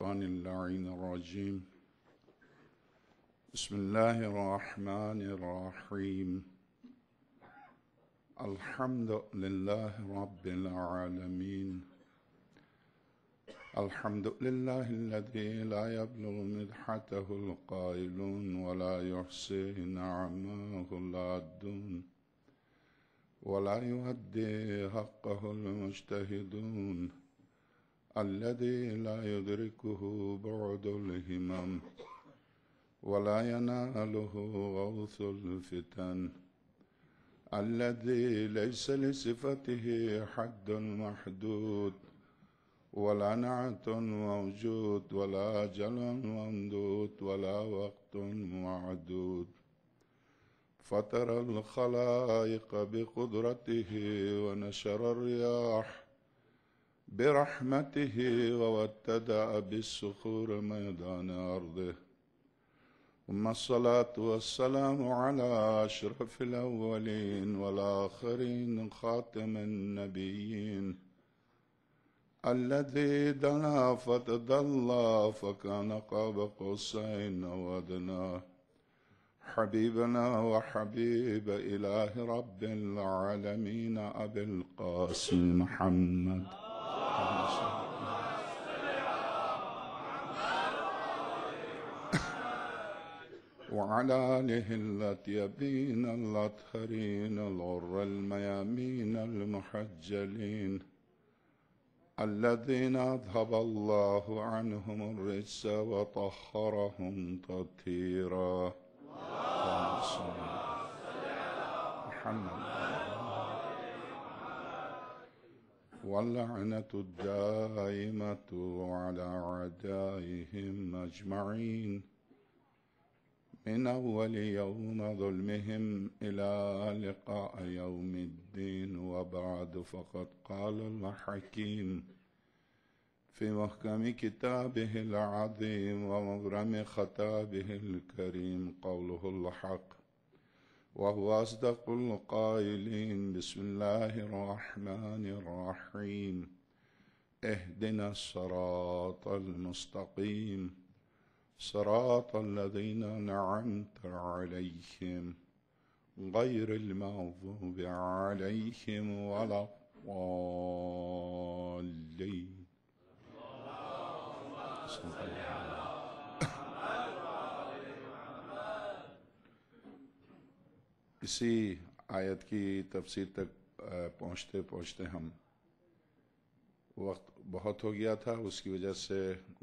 الشيطان اللعين الرجيم. بسم الله الرحمن الرحيم. الحمد لله رب العالمين. الحمد لله الذي لا يبلغ مدحته القائلون ولا يحصي نعمه العادون ولا يؤدي حقه المجتهدون الذي لا يدركه بعد الهمم ولا يناله غوث الفتن الذي ليس لصفته حد محدود ولا نعت موجود ولا أجل ممدود ولا وقت معدود فطر الخلائق بقدرته ونشر الرياح برحمته وابتدأ بالصخور ميدان أرضه ثم الصلاة والسلام على أشرف الأولين والآخرين خاتم النبيين الذي دنا فتدلى فكان قاب قوسين أو أدنى حبيبنا وحبيب إله رب العالمين أبي القاسم محمد وعلى آله الأطيبين الأطهرين الغر الميامين المحجلين الذين أذهب الله عنهم الرجس وطهرهم تطهيرا. محمد واللعنة الدائمة على أعدائهم أجمعين من أول يوم ظلمهم إلى لقاء يوم الدين. وبعد فقد قال الحكيم في محكم كتابه العظيم ومبرم خطابه الكريم قوله الحق وهو أصدق القائلين. بسم الله الرحمن الرحيم. اهدنا الصراط المستقيم صراط الذين أنعمت عليهم غير المغضوب عليهم ولا الضالين. اسی آیت کی تفسیر تک پہنچتے پہنچتے ہم وقت بہت ہو گیا تھا، اس کی وجہ سے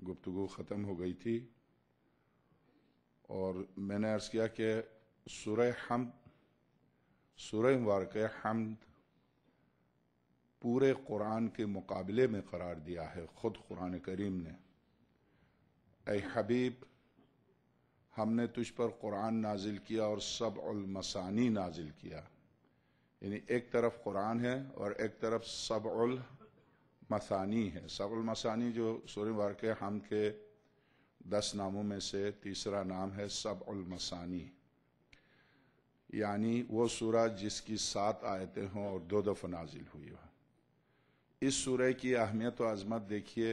گفتگو ختم ہو گئی تھی، اور میں نے عرض کیا کہ سورہ مبارکہ حمد پورے قرآن کے مقابلے میں قرار دیا ہے خود قرآن کریم نے. اے حبیب، ہم نے تجھ پر قرآن نازل کیا اور سبع المثانی نازل کیا، یعنی ایک طرف قرآن ہے اور ایک طرف سبع المثانی ہے. سبع المثانی جو سورہ مبارکہ حمد کے 10 ناموں میں سے تیسرا نام ہے سبع المثانی، یعنی وہ سورہ جس کی 7 آیتیں ہوں اور 2 دفعہ نازل ہوئی ہو. اس سورہ کی اہمیت و عظمت دیکھیے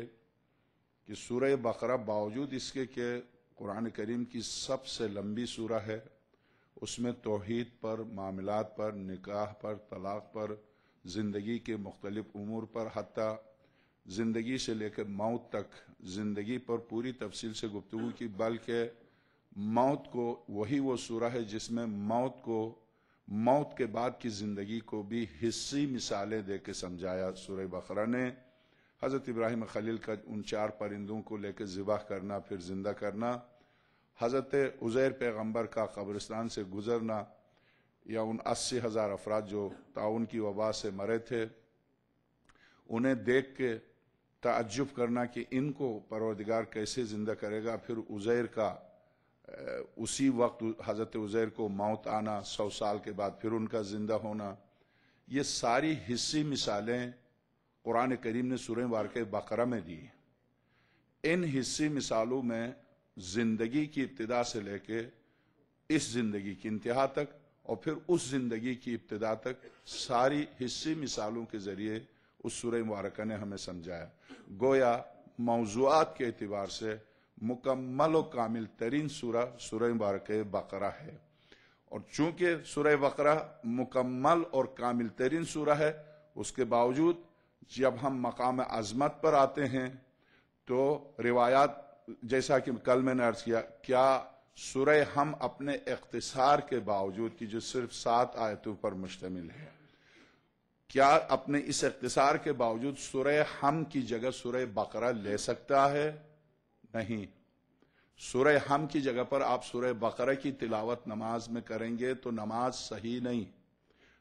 کہ سورہ بقرہ باوجود اس کے کہ قرآن کریم کی سب سے لمبی سورہ ہے، اس میں توحید پر، معاملات پر، نکاح پر، طلاق پر، زندگی کے مختلف امور پر، حتیٰ زندگی سے لے کر موت تک زندگی پر پوری تفصیل سے گفتگو کی، بلکہ موت کو وہی وہ سورہ ہے جس میں موت کے بعد کی زندگی کو بھی حصی مثالیں دے کے سمجھایا. سورہ بقرہ نے حضرت ابراہیم خلیل کا ان 4 پرندوں کو لے کے ذبح کرنا، پھر زندہ کرنا، حضرت عزیر پیغمبر کا قبرستان سے گزرنا، یا ان 80,000 افراد جو طاعون کی وبا سے مرے تھے انہیں دیکھ کے تعجب کرنا کہ ان کو پروردگار کیسے زندہ کرے گا، پھر عزیر کا اسی وقت حضرت عزیر کو موت آنا، 100 سال کے بعد پھر ان کا زندہ ہونا. یہ ساری حصی مثالیں قرآن کریم نے سورہ مبارکہ بقرہ میں دی. ان حصی مثالوں میں زندگی کی ابتدا سے لے کے اس زندگی کی انتہا تک اور پھر اس زندگی کی ابتدا تک ساری حصی مثالوں کے ذریعے اس سورہ مبارکہ نے ہمیں سمجھایا. گویا موضوعات کے اعتبار سے مکمل و کامل ترین سورہ مبارکہ بقرہ ہے، اور چونکہ سورہ بقرہ مکمل اور کامل ترین سورہ ہے، اس کے باوجود جب ہم مقام عظمت پر آتے ہیں تو روایات جیسا کہ کل میں نے عرض کیا سورہ ہم اپنے اختصار کے باوجود کہ جو صرف 7 آیتوں پر مشتمل ہے، کیا اپنے اس اختصار کے باوجود سورہ ہم کی جگہ سورہ بقرہ لے سکتا ہے؟ نہیں۔ سورہ ہم کی جگہ پر آپ سورہ بقرہ کی تلاوت نماز میں کریں گے تو نماز صحیح نہیں۔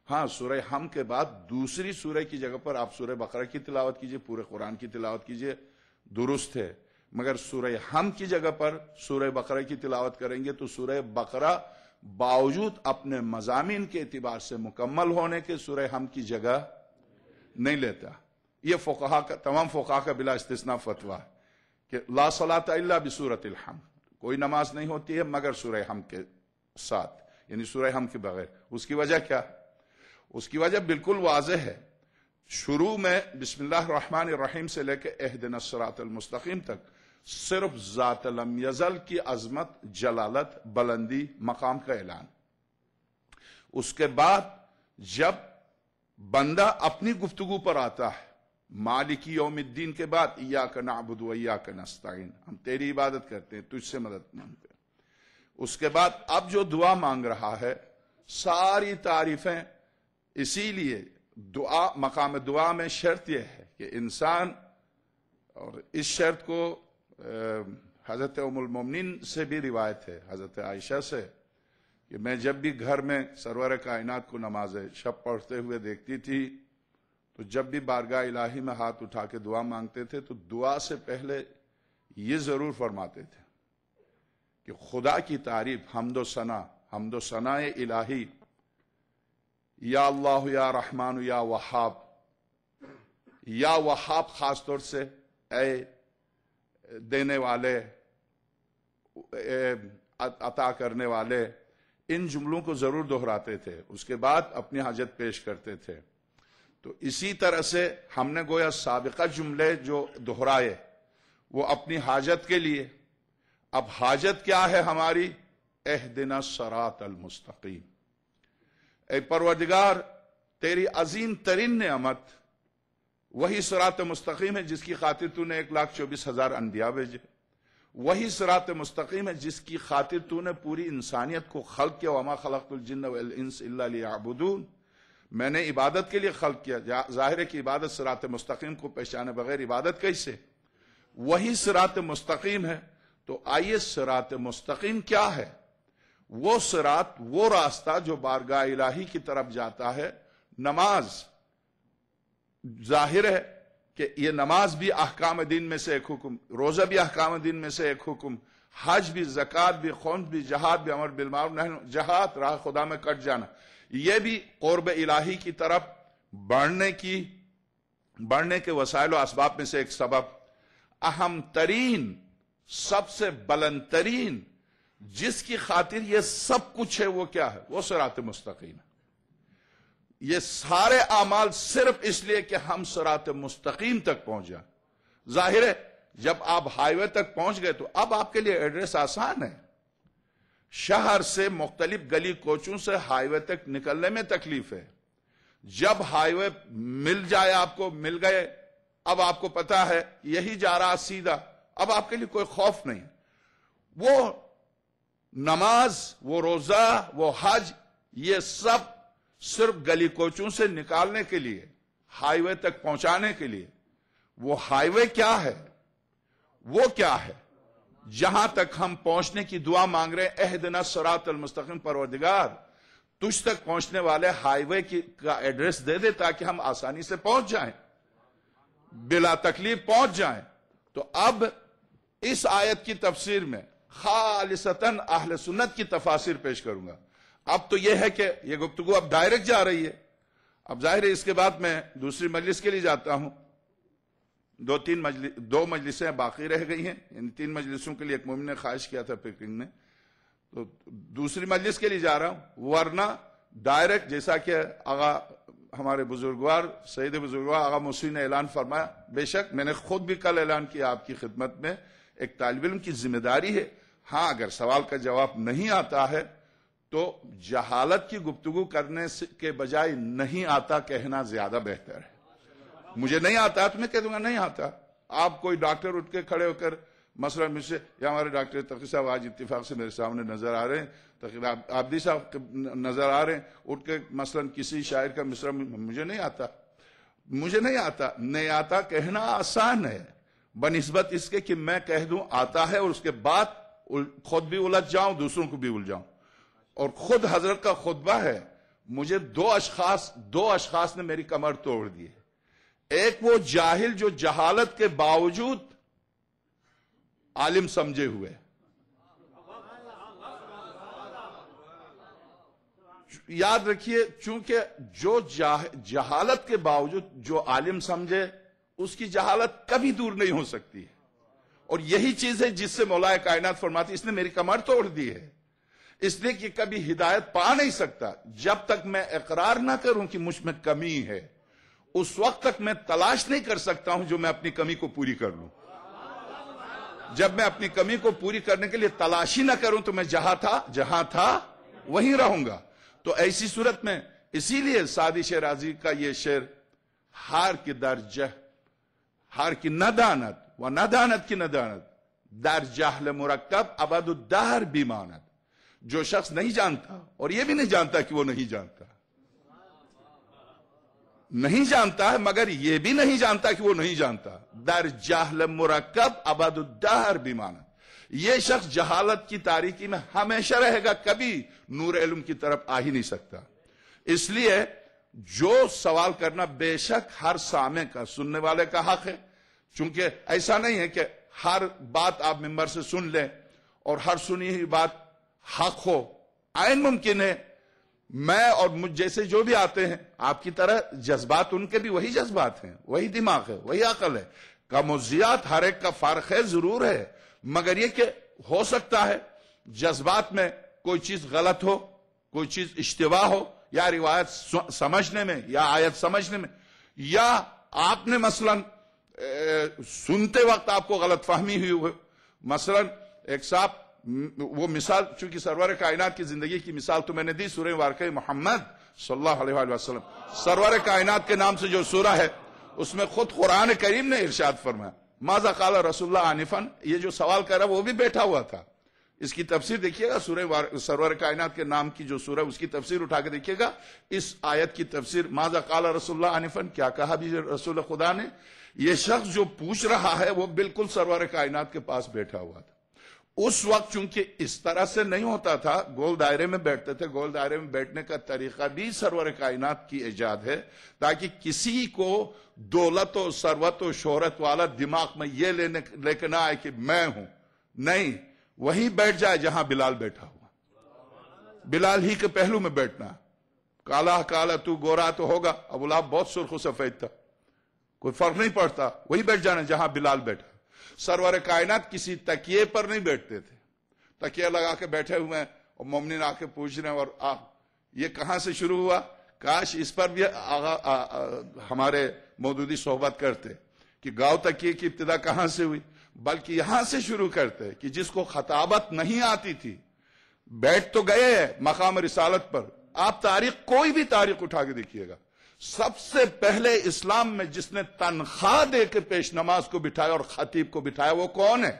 ہاں، سورہ ہم کے بعد دوسری سورہ کی جگہ پر آپ سورہ بقرہ کی تلاوت کیجئے، پورے قرآن کی تلاوت کیجئے، درست ہے، مگر سورہ ہم کی جگہ پر سورہ بقرہ کی تلاوت کریں گے تو سورہ بقرہ باوجود اپنے مضامین کے اعتبار سے مکمل ہونے کے سورہ ہم کی جگہ نہیں لیتا۔ یہ تمام فقہا کا بلا استثناء فتویٰ ہے کہ لا صلاۃ الا بسورۃ الحم، کوئی نماز نہیں ہوتی ہے مگر سورہ ہم کے ساتھ، یعنی سورہ ہم کے بغیر۔ اس کی وجہ کیا؟ اس کی وجہ بالکل واضح ہے۔ شروع میں بسم اللہ الرحمن الرحیم سے لے کے اہدنا الصراط المستقیم تک صرف ذات لم یزل کی عظمت، جلالت، بلندی، مقام کا اعلان۔ اس کے بعد جب بندہ اپنی گفتگو پر آتا ہے، مالکی یوم الدین کے بعد ایاک نعبد و ایاک نستعین، ہم تیری عبادت کرتے ہیں، تجھ سے مدد مانگتے ہیں۔ اس کے بعد اب جو دعا مانگ رہا ہے، ساری تعریفیں، اسی لیے مقام دعا میں شرط یہ ہے کہ انسان، اور اس شرط کو حضرت ام المومنین سے بھی روایت ہے، حضرت عائشہ سے، کہ میں جب بھی گھر میں سرور کائنات کو نماز شب پڑھتے ہوئے دیکھتی تھی تو جب بھی بارگاہ الہی میں ہاتھ اٹھا کے دعا مانگتے تھے تو دعا سے پہلے یہ ضرور فرماتے تھے کہ خدا کی تعریف، حمد و ثناء الہی، یا اللہ یا رحمان یا وہاب خاص طور سے، اے دینے والے، عطا کرنے والے، ان جملوں کو ضرور دہراتے تھے۔ اس کے بعد اپنی حاجت پیش کرتے تھے۔ تو اسی طرح سے ہم نے گویا سابقہ جملے جو دہرائے وہ اپنی حاجت کے لیے۔ اب حاجت کیا ہے ہماری؟ اہدنا الصراط المستقیم، اے پروردگار تیری عظیم ترین نعمت وہی صراط مستقیم ہے جس کی خاطر تو نے 1,24,000 انبیاء بھیجے، وہی صراط مستقیم ہے جس کی خاطر تو نے پوری انسانیت کو خلق کیا، وما خلقت الجن والانس الا لیعبدون، میں نے عبادت کے لیے خلق کیا۔ ظاہر ہے کہ عبادت صراط مستقیم کو پہچانے بغیر عبادت کیسے؟ وہی صراط مستقیم ہے۔ تو آئیے صراط مستقیم کیا ہے؟ وہ صراط، وہ راستہ جو بارگاہ الہی کی طرف جاتا ہے۔ نماز، ظاہر ہے کہ یہ نماز بھی احکام دین میں سے ایک حکم، روزہ بھی احکام دین میں سے ایک حکم، حج بھی، زکوٰۃ بھی، خون بھی، جہاد بھی، امر بالمعروف نہی، جہاد راہ خدا میں کٹ جانا، یہ بھی قرب الہی کی طرف بڑھنے کے وسائل و اسباب میں سے ایک سبب۔ اہم ترین، سب سے بلند ترین، جس کی خاطر یہ سب کچھ ہے، وہ کیا ہے؟ وہ صراط مستقیم ہے۔ یہ سارے اعمال صرف اس لیے کہ ہم صراط مستقیم تک پہنچ جائیں۔ ظاہر ہے جب آپ ہائی وے تک پہنچ گئے تو اب آپ کے لیے ایڈریس آسان ہے۔ شہر سے مختلف گلی کوچوں سے ہائی وے تک نکلنے میں تکلیف ہے، جب ہائی وے مل جائے، آپ کو مل گئے، اب آپ کو پتا ہے یہی جا رہا سیدھا، اب آپ کے لیے کوئی خوف نہیں۔ وہ نماز، وہ روزہ، وہ حج، یہ سب صرف گلی کوچوں سے نکالنے کے لیے، ہائی وے تک پہنچانے کے لیے۔ وہ ہائی وے کیا ہے؟ وہ کیا ہے؟ جہاں تک ہم پہنچنے کی دعا مانگ رہے ہیں، اہدنا الصراط المستقیم، پروردگار تجھ تک پہنچنے والے ہائی وے کا ایڈریس دے دے تاکہ ہم آسانی سے پہنچ جائیں، بلا تکلیف پہنچ جائیں۔ تو اب اس آیت کی تفسیر میں خالصتاً اہل سنت کی تفاسیر پیش کروں گا۔ اب تو یہ ہے کہ یہ گفتگو اب ڈائریکٹ جا رہی ہے۔ اب ظاہر ہے اس کے بعد میں دوسری مجلس کے لیے جاتا ہوں، دو مجلسیں باقی رہ گئی ہیں، یعنی 3 مجلسوں کے لیے ایک مومن نے خواہش کیا تھا پیکنگ نے، تو دوسری مجلس کے لیے جا رہا ہوں، ورنہ ڈائریکٹ جیسا کہ آغا ہمارے بزرگوار سید بزرگوار آغا موسوی نے اعلان فرمایا، بے شک میں نے خود بھی کل اعلان کیا آپ کی خدمت میں، ایک طالب علم کی ذمہ داری ہے، ہاں اگر سوال کا جواب نہیں آتا ہے تو جہالت کی گفتگو کرنے کے بجائے نہیں آتا کہنا زیادہ بہتر ہے۔ مجھے نہیں آتا تو میں کہہ دوں گا نہیں آتا۔ آپ کوئی ڈاکٹر اٹھ کے کھڑے ہو کر مثلا مجھ سے، یا ہمارے ڈاکٹر تقی صاحب آج اتفاق سے میرے سامنے نظر آ رہے ہیں، تقریباً عابدی صاحب نظر آ رہے ہیں، اٹھ کے مثلا کسی شاعر کا مصرع مجھے نہیں آتا، مجھے نہیں آتا، نہیں آتا کہنا آسان ہے بنسبت اس کے کہ میں کہہ دوں آتا ہے اور اس کے بعد خود بھی الجھ جاؤں دوسروں کو بھی الجھاؤں۔ اور خود حضرت کا خطبہ ہے، مجھے دو اشخاص نے میری کمر توڑ دی ہے۔ ایک وہ جاہل جو جہالت کے باوجود عالم سمجھے ہوئے، یاد رکھیے چونکہ جو جہالت کے باوجود جو عالم سمجھے اس کی جہالت کبھی دور نہیں ہو سکتی ہے، اور یہی چیز ہے جس سے مولا کائنات فرماتی اس نے میری کمر توڑ دی ہے، اس لیے کہ کبھی ہدایت پا نہیں سکتا جب تک میں اقرار نہ کروں کہ مجھ میں کمی ہے، اس وقت تک میں تلاش نہیں کر سکتا ہوں جو میں اپنی کمی کو پوری کر لوں۔ جب میں اپنی کمی کو پوری کرنے کے لیے تلاشی نہ کروں تو میں جہاں تھا وہیں رہوں گا۔ تو ایسی صورت میں اسی لیے سعدی شیرازی کا یہ شعر، ہار کی درجہ، ہار کی ندانت و ندانت کی ندانت در جہل مرکب ابد الدہر بیمانت، جو شخص نہیں جانتا اور یہ بھی نہیں جانتا کہ وہ نہیں جانتا، نہیں جانتا ہے مگر یہ بھی نہیں جانتا کہ وہ نہیں جانتا، در جہل مرکب ابد الدہر بیمانت، یہ شخص جہالت کی تاریکی میں ہمیشہ رہے گا، کبھی نور علم کی طرف آ ہی نہیں سکتا۔ اس لیے جو سوال کرنا بے شک ہر سامع کا، سننے والے کا حق ہے، چونکہ ایسا نہیں ہے کہ ہر بات آپ ممبر سے سن لیں اور ہر سنی ہوئی بات حق ہو، عین ممکن ہے میں اور مجھ جیسے جو بھی آتے ہیں آپ کی طرح جذبات ان کے بھی وہی جذبات ہیں، وہی دماغ ہے، وہی عقل ہے، کم و زیاد ہر ایک کا فرق ہے ضرور ہے، مگر یہ کہ ہو سکتا ہے جذبات میں کوئی چیز غلط ہو، کوئی چیز اشتباہ ہو، یا روایت سمجھنے میں یا آیت سمجھنے میں، یا آپ نے مثلا سنتے وقت آپ کو غلط فہمی ہوئی ہو۔ مثلا ایک صاحب، وہ مثال چونکہ سرور کائنات کی زندگی کی مثال تو میں نے دی، سورہ واقعہ محمد صلی اللہ علیہ وآلہ وسلم، سرور کائنات کے نام سے جو سورہ ہے اس میں خود قرآن کریم نے ارشاد فرمایا، ماذا قال رسول اللہ آنفا، یہ جو سوال کر رہا وہ بھی بیٹھا ہوا تھا۔ اس کی تفسیر دیکھیے گا، سورہ سرور کائنات کے نام کی جو سورہ اس کی تفسیر اٹھا کے دیکھیے گا، اس آیت کی تفسیر ماذا قال رسول اللہ آنفا، کیا کہا بھی رسول خدا نے، یہ شخص جو پوچھ رہا ہے وہ بالکل سرور کائنات کے پاس بیٹھا ہوا تھا۔ اس وقت چونکہ اس طرح سے نہیں ہوتا تھا، گول دائرے میں بیٹھتے تھے، گول دائرے میں بیٹھنے کا طریقہ بھی سرور کائنات کی ایجاد ہے تاکہ کسی کو دولت و ثروت و شہرت والا دماغ میں یہ لے کے نہ آئے کہ میں ہوں، نہیں، وہی بیٹھ جائے جہاں بلال بیٹھا ہوا، بلال ہی کے پہلو میں بیٹھنا، کالا کالا تو گورا تو ہوگا، ابو لہب بہت سرخ و سفید تھا، کوئی فرق نہیں پڑتا، وہی بیٹھ جانا جہاں بلال بیٹھا۔ سرور کائنات کسی تکیے پر نہیں بیٹھتے تھے، تکیے لگا کے بیٹھے ہوئے اور مومنین آ کے پوچھ رہے ہیں، اور یہ کہاں سے شروع ہوا، کاش اس پر بھی ہمارے مودودی صحبت کرتے کہ گاؤں تکیے کی ابتدا کہاں سے ہوئی، بلکہ یہاں سے شروع کرتے کہ جس کو خطابت نہیں آتی تھی، بیٹھ تو گئے ہیں مقام رسالت پر، آپ تاریخ کوئی بھی تاریخ اٹھا کے دیکھیے گا، سب سے پہلے اسلام میں جس نے تنخواہ دے کے پیش نماز کو بٹھایا اور خطیب کو بٹھایا وہ کون ہے؟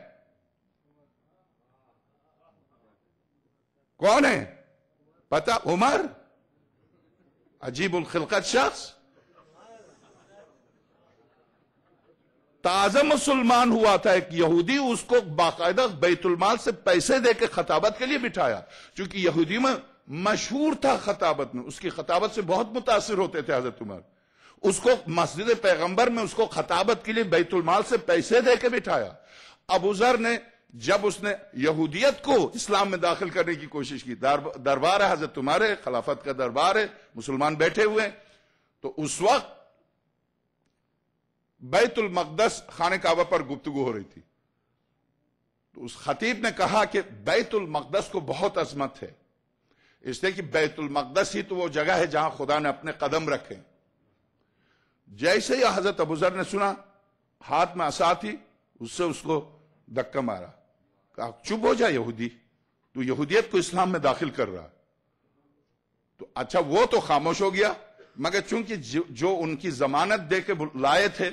کون ہے پتا؟ عمر، عجیب الخلقت شخص، تازہ مسلمان ہوا تھا ایک یہودی، اس کو باقاعدہ بیت المال سے پیسے دے کے خطابت کے لیے بٹھایا، چونکہ یہودی میں مشہور تھا خطابت میں، اس کی خطابت سے بہت متاثر ہوتے تھے حضرت عمر، اس کو مسجد پیغمبر میں اس کو خطابت کے لیے بیت المال سے پیسے دے کے بٹھایا۔ ابو ذر نے جب اس نے یہودیت کو اسلام میں داخل کرنے کی کوشش کی، دربار ہے حضرت عمر ہے، خلافت کا دربار ہے، مسلمان بیٹھے ہوئے، تو اس وقت بیت المقدس خانہ کعبہ پر گفتگو ہو رہی تھی، تو اس خطیب نے کہا کہ بیت المقدس کو بہت عظمت ہے، اس لیے کہ بیت المقدس ہی تو وہ جگہ ہے جہاں خدا نے اپنے قدم رکھے، جیسے ہی حضرت ابوذر نے سنا، ہاتھ میں عصا تھی، اس سے اس کو دھکا مارا، کہا چپ ہو جا یہودی، تو یہودیت کو اسلام میں داخل کر رہا۔ تو اچھا وہ تو خاموش ہو گیا، مگر چونکہ جو ان کی ضمانت دے کے لائے تھے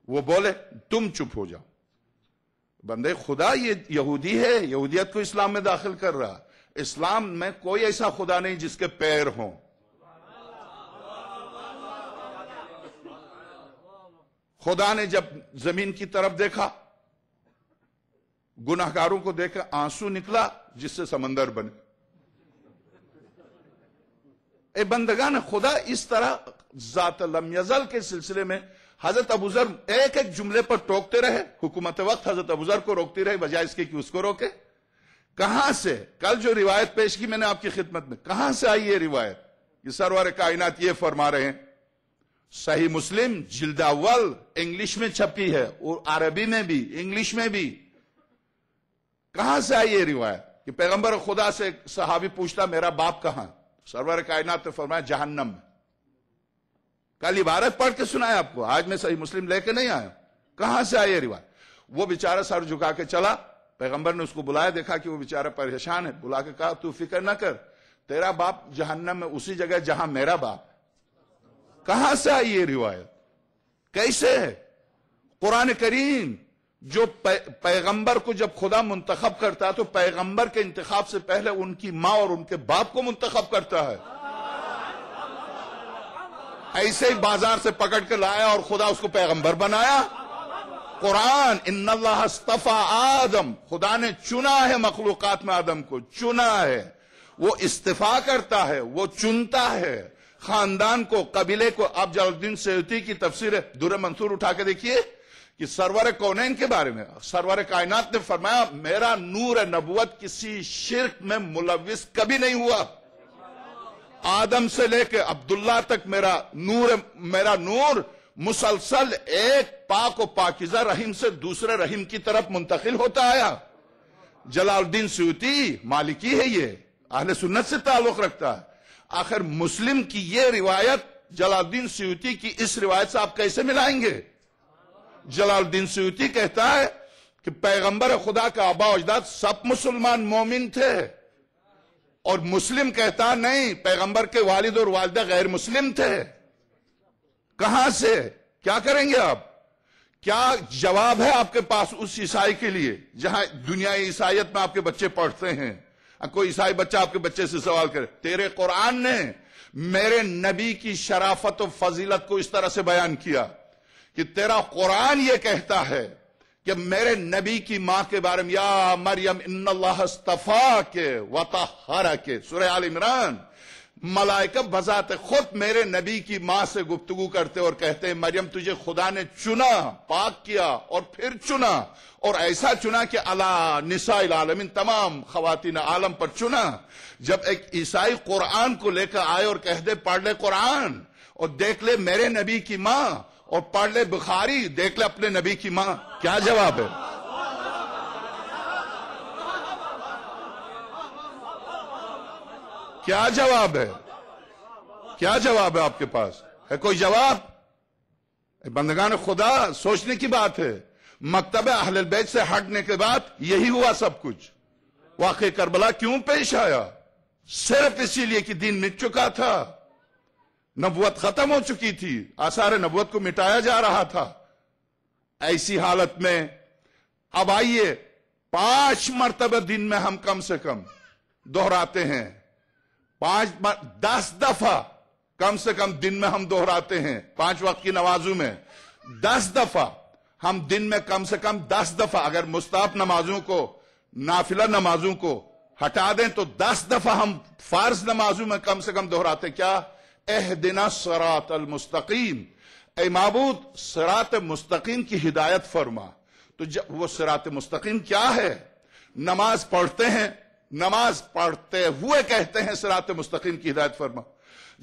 وہ بولے تم چپ ہو جاؤ۔ بندے خدا یہ یہودی ہے، یہودیت کو اسلام میں داخل کر رہا۔ اسلام میں کوئی ایسا خدا نہیں جس کے پیر ہوں۔ خدا نے جب زمین کی طرف دیکھا، گناہگاروں کو دیکھ کر آنسو نکلا جس سے سمندر بنے۔ اے بندگان خدا، اس طرح ذات لم یزل کے سلسلے میں حضرت ابوذر ایک ایک جملے پر ٹوکتے رہے، حکومت وقت حضرت ابوذر کو روکتی رہی بجائے اس کے کہ اس کو روکے۔ کہاں سے کل جو روایت پیش کی میں نے آپ کی خدمت میں، کہاں سے آئی یہ روایت؟ یہ سرور کائنات یہ فرما رہے ہیں، صحیح مسلم جلد اول انگلش میں چھپی ہے اور عربی میں بھی انگلش میں بھی۔ کہاں سے آئی یہ روایت کہ پیغمبر خدا سے صحابی پوچھتا میرا باپ کہاں؟ سرور کائنات نے فرمایا جہنم میں۔ کل عبارت پڑھ کے سنایا آپ کو، آج میں صحیح مسلم لے کے نہیں آیا۔ کہاں سے آئی یہ روایت؟ وہ بیچارہ سر جھکا کے چلا، پیغمبر نے اس کو بلایا، دیکھا کہ وہ بیچارہ پریشان ہے، بلا کے کہا تو فکر نہ کر، تیرا باپ جہنم میں اسی جگہ جہاں میرا باپ۔ کہاں سے آئی یہ روایت؟ کیسے ہے؟ قرآن کریم جو پیغمبر کو جب خدا منتخب کرتا تو پیغمبر کے انتخاب سے پہلے ان کی ماں اور ان کے باپ کو منتخب کرتا ہے۔ ایسے ہی بازار سے پکڑ کے لایا اور خدا اس کو پیغمبر بنایا۔ قرآن ان اللہ اصطفیٰ آدم، خدا نے چنا ہے مخلوقات میں، آدم کو چنا ہے۔ وہ استفا کرتا ہے، وہ چنتا ہے خاندان کو، قبیلے کو۔ آپ جلال الدین سیوطی کی تفسیر در منصور اٹھا کے دیکھیے کہ سرور کونین کے بارے میں سرور کائنات نے فرمایا میرا نور نبوت کسی شرک میں ملوث کبھی نہیں ہوا۔ آدم سے لے کے عبداللہ تک میرا نور مسلسل ایک پاک و پاکیزہ رحم سے دوسرے رحم کی طرف منتقل ہوتا آیا۔ جلال الدین سیوطی مالکی ہے، یہ اہل سنت سے تعلق رکھتا ہے۔ آخر مسلم کی یہ روایت جلال الدین سیوطی کی اس روایت سے آپ کیسے ملائیں گے؟ جلال الدین سیوطی کہتا ہے کہ پیغمبر خدا کا آبا و اجداد سب مسلمان مومن تھے، اور مسلم کہتا نہیں پیغمبر کے والد اور والدہ غیر مسلم تھے۔ کہاں سے؟ کیا کریں گے آپ؟ کیا جواب ہے آپ کے پاس اس عیسائی کے لیے جہاں دنیا عیسائیت میں آپ کے بچے پڑھتے ہیں؟ کوئی عیسائی بچہ آپ کے بچے سے سوال کرے تیرے قرآن نے میرے نبی کی شرافت و فضیلت کو اس طرح سے بیان کیا کہ تیرا قرآن یہ کہتا ہے کہ میرے نبی کی ماں کے بارے میں یا مریم ان اللہ اصطفاک وطہرک، سورہ آل عمران، ملائکہ بذات خود میرے نبی کی ماں سے گفتگو کرتے اور کہتے ہیں مریم تجھے خدا نے چنا، پاک کیا اور پھر چنا، اور ایسا چنا کہ علی نساء العالمین، تمام خواتین عالم پر چنا۔ جب ایک عیسائی قرآن کو لے کر آئے اور کہہ دے پڑھ لے قرآن اور دیکھ لے میرے نبی کی ماں، اور پڑھ لے بخاری دیکھ لے اپنے نبی کی ماں، کیا جواب ہے؟ کیا جواب ہے؟ کیا جواب ہے آپ کے پاس؟ ہے کوئی جواب؟ بندگان خدا سوچنے کی بات ہے۔ مکتب اہل البیت سے ہٹنے کے بعد یہی ہوا سب کچھ۔ واقعہ کربلا کیوں پیش آیا؟ صرف اسی لیے کہ دین مٹ چکا تھا، نبوت ختم ہو چکی تھی، آثار نبوت کو مٹایا جا رہا تھا۔ ایسی حالت میں اب آئیے 5 مرتبہ دن میں ہم کم سے کم دہراتے ہیں، 10 دفعہ کم سے کم دن میں ہم دہراتے ہیں، 5 وقت کی نمازوں میں 10 دفعہ ہم دن میں کم سے کم 10 دفعہ، اگر مستحب نمازوں کو، نافلہ نمازوں کو ہٹا دیں تو 10 دفعہ ہم فرض نمازوں میں کم سے کم دہراتے کیا؟ اہدنا الصراط المستقیم، اے معبود صراط مستقیم کی ہدایت فرما۔ تو وہ صراط مستقیم کیا ہے؟ نماز پڑھتے ہیں، نماز پڑھتے ہوئے کہتے ہیں صراط مستقیم کی ہدایت فرما۔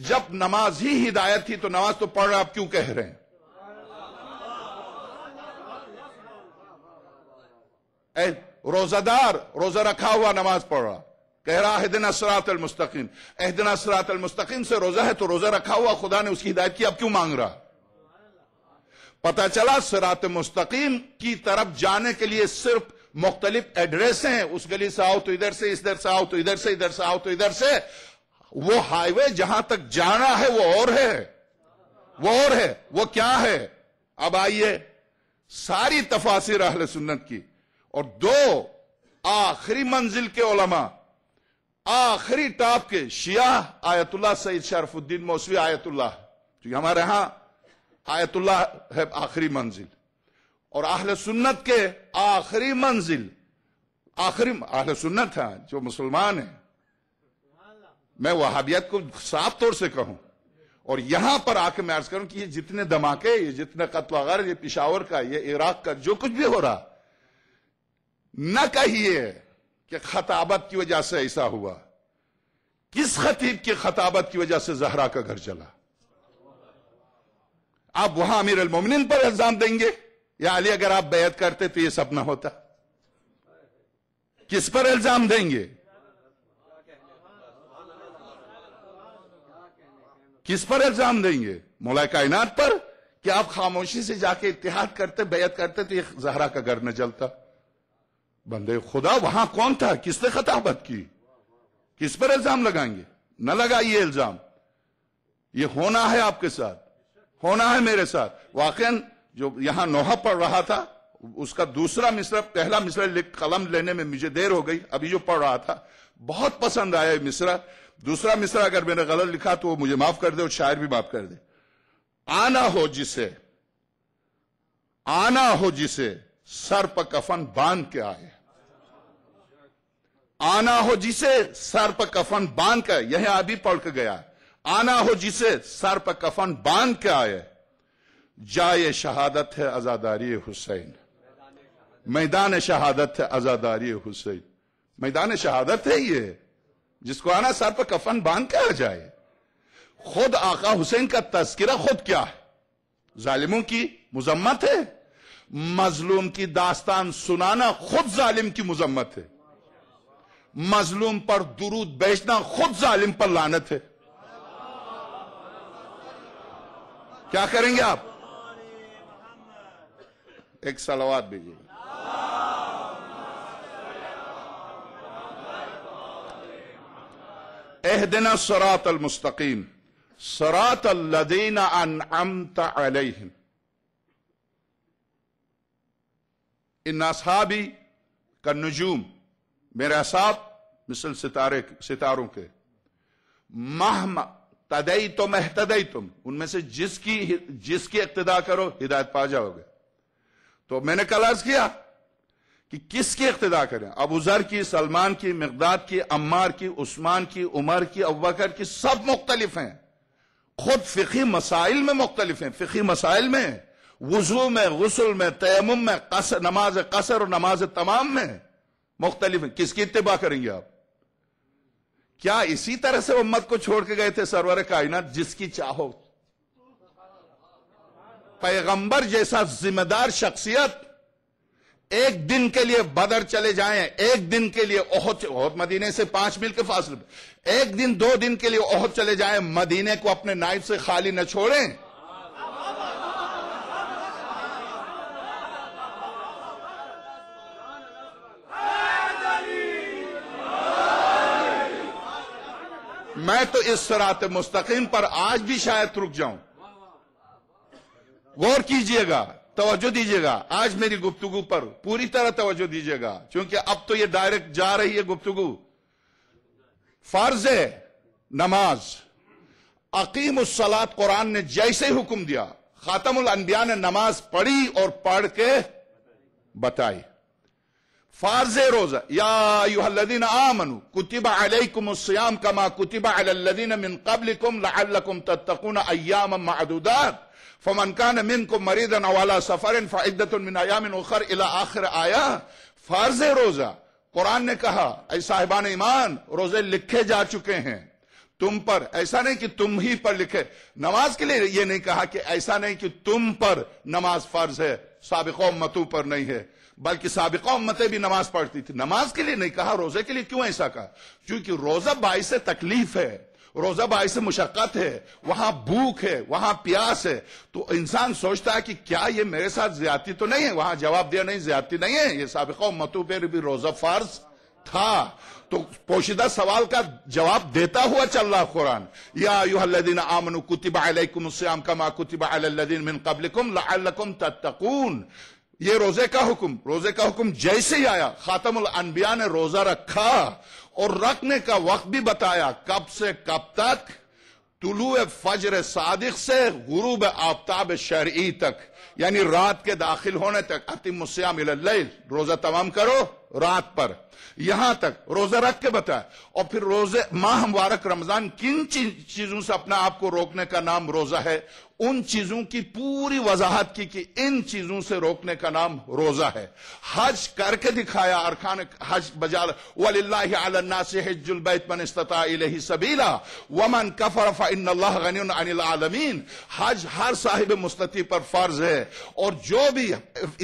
جب نماز ہی ہدایت تھی تو نماز تو پڑھ رہے آپ کیوں کہہ رہے ہیں؟ اے روزہ دار روزہ رکھا ہوا نماز پڑھ رہا، کہہ رہا اہدنا الصراط المستقیم، اہدنا الصراط المستقیم سے روزہ ہے تو روزہ رکھا ہوا خدا نے اس کی ہدایت کی، اب کیوں مانگ رہا؟ پتہ چلا صراط مستقیم کی طرف جانے کے لیے صرف مختلف ایڈریس ہیں. اس گلی سے آؤ تو ادھر سے، ادھر سے آؤ تو ادھر سے، ادھر سے آؤ تو ادھر سے. وہ ہائی وے جہاں تک جانا ہے وہ اور ہے، وہ اور ہے. وہ کیا ہے؟ اب آئیے ساری تفاسیر اہل سنت کی اور دو آخری منزل کے علماء، آخری ٹاپ کے شیعہ آیت اللہ سید شرف الدین موسوی آیت اللہ، جو ہمارے ہاں آیت اللہ ہے آخری منزل، اور اہل سنت کے آخری منزل، آخری اہل سنت ہیں جو مسلمان ہیں. میں وہابیت کو صاف طور سے کہوں اور یہاں پر آ کے میں عرض کروں کہ یہ جتنے دھماکے، یہ جتنے قتل وغیرہ، یہ پشاور کا، یہ عراق کا جو کچھ بھی ہو رہا، نہ کہیے کہ خطابت کی وجہ سے ایسا ہوا. کس خطیب کی خطابت کی وجہ سے زہرا کا گھر چلا؟ آپ وہاں امیر المومنین پر الزام دیں گے یا علی اگر آپ بیعت کرتے تو یہ سب نہ ہوتا؟ کس پر الزام دیں گے؟ کس پر الزام دیں گے؟ مولا کائنات پر کہ آپ خاموشی سے جا کے اتحاد کرتے، بیعت کرتے تو یہ زہرا کا گھر نہ جلتا؟ بندے خدا وہاں کون تھا؟ کس نے خطابت کی؟ کس پر الزام لگائیں گے؟ نہ لگائیے الزام. یہ ہونا ہے آپ کے ساتھ، ہونا ہے میرے ساتھ. واقعاً جو یہاں نوحہ پڑھ رہا تھا اس کا دوسرا مصرع، پہلا مصرع قلم لینے میں مجھے دیر ہو گئی، ابھی جو پڑھ رہا تھا بہت پسند آیا یہ مصرع. دوسرا مصرع اگر میں نے غلط لکھا تو وہ مجھے معاف کر دے اور شاعر بھی معاف کر دے. آنا ہو جسے، آنا ہو جسے سر پر کفن باندھ کے آئے، آنا ہو جسے سر پر کفن باندھ کے، یہیں ابھی پڑھ کے گیا، آنا ہو جسے سر پر کفن باندھ کے آئے، جائے شہادت ہے عزاداری حسین. میدان شہادت ہے عزاداری حسین. میدان شہادت ہے یہ، جس کو آنا سر پر کفن باندھ کے آ جائے. خود آقا حسین کا تذکرہ خود کیا ہے؟ ظالموں کی مذمت ہے. مظلوم کی داستان سنانا خود ظالم کی مذمت ہے. مظلوم پر درود بیچنا خود ظالم پر لعنت ہے. کیا کریں گے آپ؟ ایک صلوات بھیجیے. اہدنا الصراط المستقیم صراط الذین انعمت علیہم ان اصحابی کالنجوم، میرے اصحاب مثل ستاروں کے، مہما تدیتم اہتدیتم، ان میں سے جس کی اقتداء کرو ہدایت پا جاؤ گے. تو میں نے کل عرض کیا کہ کس کی اقتداء کریں؟ ابو ذر کی، سلمان کی، مقداد کی، عمار کی، عثمان کی، عمر کی، ابوبکر کی، سب مختلف ہیں. خود فقہی مسائل میں مختلف ہیں. فقہی مسائل میں، وضو میں، غسل میں، تیمم میں، نماز قصر اور نماز تمام میں مختلف ہیں. کس کی اتباع کریں گے آپ؟ کیا اسی طرح سے امت کو چھوڑ کے گئے تھے سرور کائنات؟ جس کی چاہو، پیغمبر جیسا ذمہ دار شخصیت ایک دن کے لیے بدر چلے جائیں، ایک دن کے لیے احد مدینے سے 5 میل کے فاصلے پہ، ایک دن 2 دن کے لیے احد چلے جائیں، مدینے کو اپنے نائب سے خالی نہ چھوڑیں. میں تو اس صراط مستقیم پر آج بھی شاید رک جاؤں. غور کیجئے گا، توجہ دیجئے گا. آج میری گفتگو پر پوری طرح توجہ دیجئے گا کیونکہ اب تو یہ ڈائریکٹ جا رہی ہے گفتگو. فرض نماز، اقیم الصلاۃ قرآن نے جیسے حکم دیا، خاتم الانبیاء نے نماز پڑھی اور پڑھ کے بتائی. فرض روزہ، یا ایھا الذین آمنوا کتب علیکم الصیام کما کتب علی الذین من قبلکم لعلکم تتقون ایاما معدودات فمن کان منکم مریضا او علی سفر فعدۃ من ایام اخر الی آخر آیہ. فرض روزہ، قرآن نے کہا اے صاحبان ایمان، روزے لکھے جا چکے ہیں تم پر، ایسا نہیں کہ تم ہی پر لکھے. نماز کے لیے یہ نہیں کہا کہ ایسا نہیں کہ تم پر نماز فرض ہے، سابقہ امتوں پر نہیں ہے، بلکہ سابقہ امتیں بھی نماز پڑھتی تھی. نماز کے لیے نہیں کہا، روزے کے لیے کیوں ایسا کہا؟ کیونکہ روزہ باعث تکلیف ہے. روزہ باعث مشقت ہے، وہاں بھوک ہے، وہاں پیاس ہے، تو انسان سوچتا ہے کہ کیا یہ میرے ساتھ زیادتی تو نہیں ہے؟ وہاں جواب دیا نہیں، زیادتی نہیں ہے، یہ سابقہ امتوں پہ بھی روزہ فرض تھا۔ تو پوشیدہ سوال کا جواب دیتا ہوا چل رہا قرآن، یا ایھا الذین آمنوا کتب علیکم الصیام کما کتب علی الذین من قبلکم لعلکم تتقون۔ یہ روزے کا حکم جیسے ہی آیا، خاتم الانبیاء نے روزہ رکھا اور رکھنے کا وقت بھی بتایا، کب سے کب تک؟ طلوع فجر صادق سے غروب آفتاب شرعی تک، یعنی رات کے داخل ہونے تک۔ اتم الصیام الی اللیل، روزہ تمام کرو رات پر، یہاں تک روزہ رکھ کے بتایا۔ اور پھر روزے ماہ مبارک رمضان کن چیزوں سے اپنا آپ کو روکنے کا نام روزہ ہے، ان چیزوں کی پوری وضاحت کی کہ ان چیزوں سے روکنے کا نام روزہ ہے۔ حج کر کے دکھایا، ارکان حج بجا، وَلِلَّهِ عَلَى النَّاسِ حِجُّ الْبَيْتِ مَنِ اسْتَطَاعَ إِلَيْهِ سَبِيلًا وَمَنْ كَفَرَ فَإِنَّ اللَّهَ غَنِيٌّ عَنِ الْعَالَمِينَ۔ حج ہر صاحب مستطیع پر فرض ہے، اور جو بھی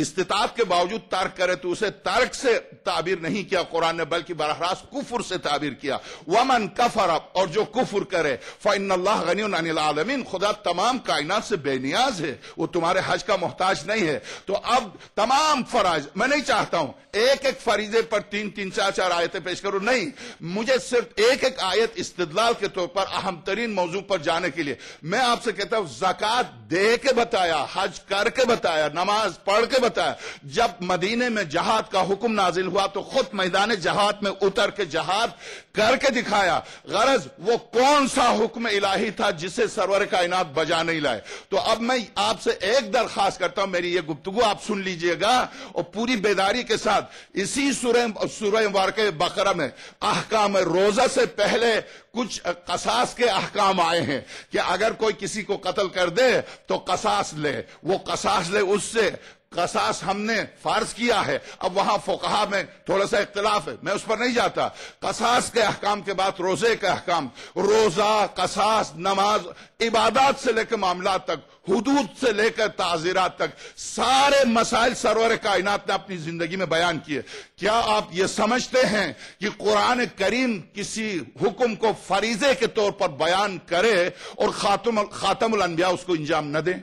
استطاعت کے باوجود ترک کرے تو اسے ترک سے تعبیر نہیں کیا قرآن نے، بلکہ براہ راست کفر سے تعبیر کیا۔ وَمَنْ كَفَرَ، اور جو کفر کرے، فَإِنَّ اللَّهَ غَنِيٌّ عَنِ الْعَالَمِينَ، خدا تمام کائنات سے بے نیاز ہے، وہ تمہارے حج کا محتاج نہیں ہے۔ تو اب تمام فرائض، میں نہیں چاہتا ہوں ایک ایک فریضے پر تین چار آیتیں پیش کروں، نہیں، مجھے صرف ایک ایک آیت استدلال کے طور پر اہم ترین موضوع پر جانے کے لیے میں آپ سے کہتا ہوں، زکوٰۃ دے کے بتایا، حج کر کے بتایا، نماز پڑھ کے بتایا۔ جب مدینے میں جہاد کا حکم نازل ہوا تو خود میدان جہاد میں اتر کے جہاد کر کے دکھایا۔ غرض وہ کون سا حکم الہی تھا جسے سرور کائنات بجا نہیں لائے؟ تو اب میں آپ سے ایک درخواست کرتا ہوں، میری یہ گفتگو آپ سن لیجئے گا اور پوری بیداری کے ساتھ۔ اسی سورہ مبارکہ بقرہ میں احکام روزہ سے پہلے کچھ قصاص کے احکام آئے ہیں کہ اگر کوئی کسی کو قتل کر دے تو قصاص لے، وہ قصاص لے، اس سے قصاص ہم نے فرض کیا ہے۔ اب وہاں فقہا میں تھوڑا سا اختلاف ہے، میں اس پر نہیں جاتا۔ قصاص کے احکام کے بعد روزے کے احکام، روزہ، قصاص، نماز، عبادات سے لے کے معاملات تک، حدود سے لے کر تعزیرات تک، سارے مسائل سرور کائنات نے اپنی زندگی میں بیان کیے۔ کیا آپ یہ سمجھتے ہیں کہ قرآن کریم کسی حکم کو فریضے کے طور پر بیان کرے اور خاتم الانبیاء اس کو انجام نہ دیں؟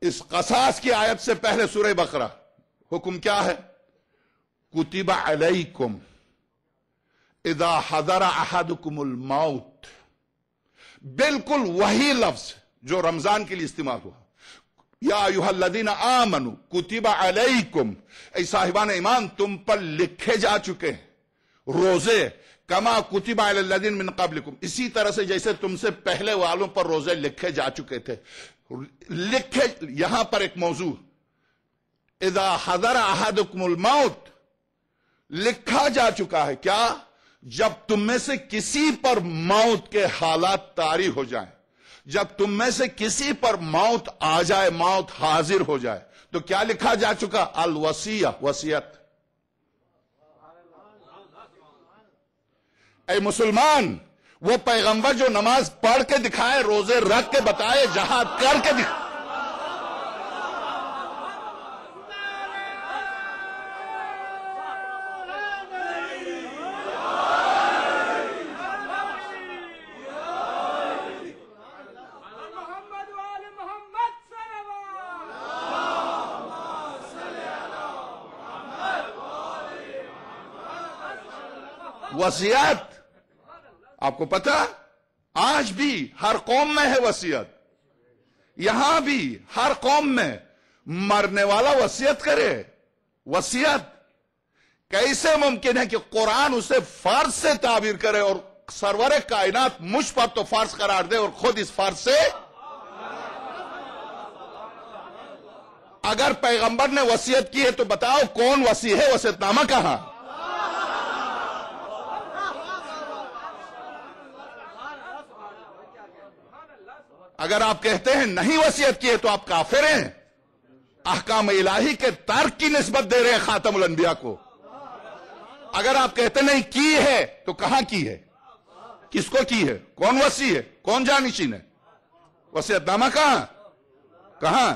اس قصاص کی آیت سے پہلے سورہ بقرہ حکم کیا ہے؟ کتب علیکم اذا حضر احدکم الموت، بالکل وہی لفظ جو رمضان کے لیے استعمال ہوا، یا ایھا الذین آمنوا کتب علیکم، اے صاحبان ایمان تم پر لکھے جا چکے ہیں روزے، کما کتب علی الذین من قبلکم، اسی طرح سے جیسے تم سے پہلے والوں پر روزے لکھے جا چکے تھے۔ لکھے، یہاں پر ایک موضوع، اذا حضر احدکم الموت، لکھا جا چکا ہے کیا؟ جب تم میں سے کسی پر موت کے حالات طاری ہو جائیں، جب تم میں سے کسی پر موت آ جائے، موت حاضر ہو جائے، تو کیا لکھا جا چکا؟ الوصیہ، وصیت۔ اے مسلمان، وہ پیغمبر جو نماز پڑھ کے دکھائے، روزے رکھ کے بتائے، جہاد کر کے دکھائے، وصیت۔ آپ کو پتا آج بھی ہر قوم میں ہے وصیت، یہاں بھی ہر قوم میں مرنے والا وصیت کرے۔ وصیت کیسے ممکن ہے کہ قرآن اسے فرض سے تعبیر کرے اور سرور کائنات مجھ پر تو فرض قرار دے اور خود اس فرض سے؟ اگر پیغمبر نے وصیت کی ہے تو بتاؤ کون وصی ہے، وصیت نامہ کہاں؟ اگر آپ کہتے ہیں نہیں وصیت کی ہے تو آپ کافر ہیں، احکام الہی کے ترک کی نسبت دے رہے ہیں خاتم الانبیاء کو۔ اگر آپ کہتے نہیں کی ہے تو کہاں کی ہے، کس کو کی ہے، کون وصی ہے، کون جانشین ہے، وصیت نامہ کہاں؟ کہاں؟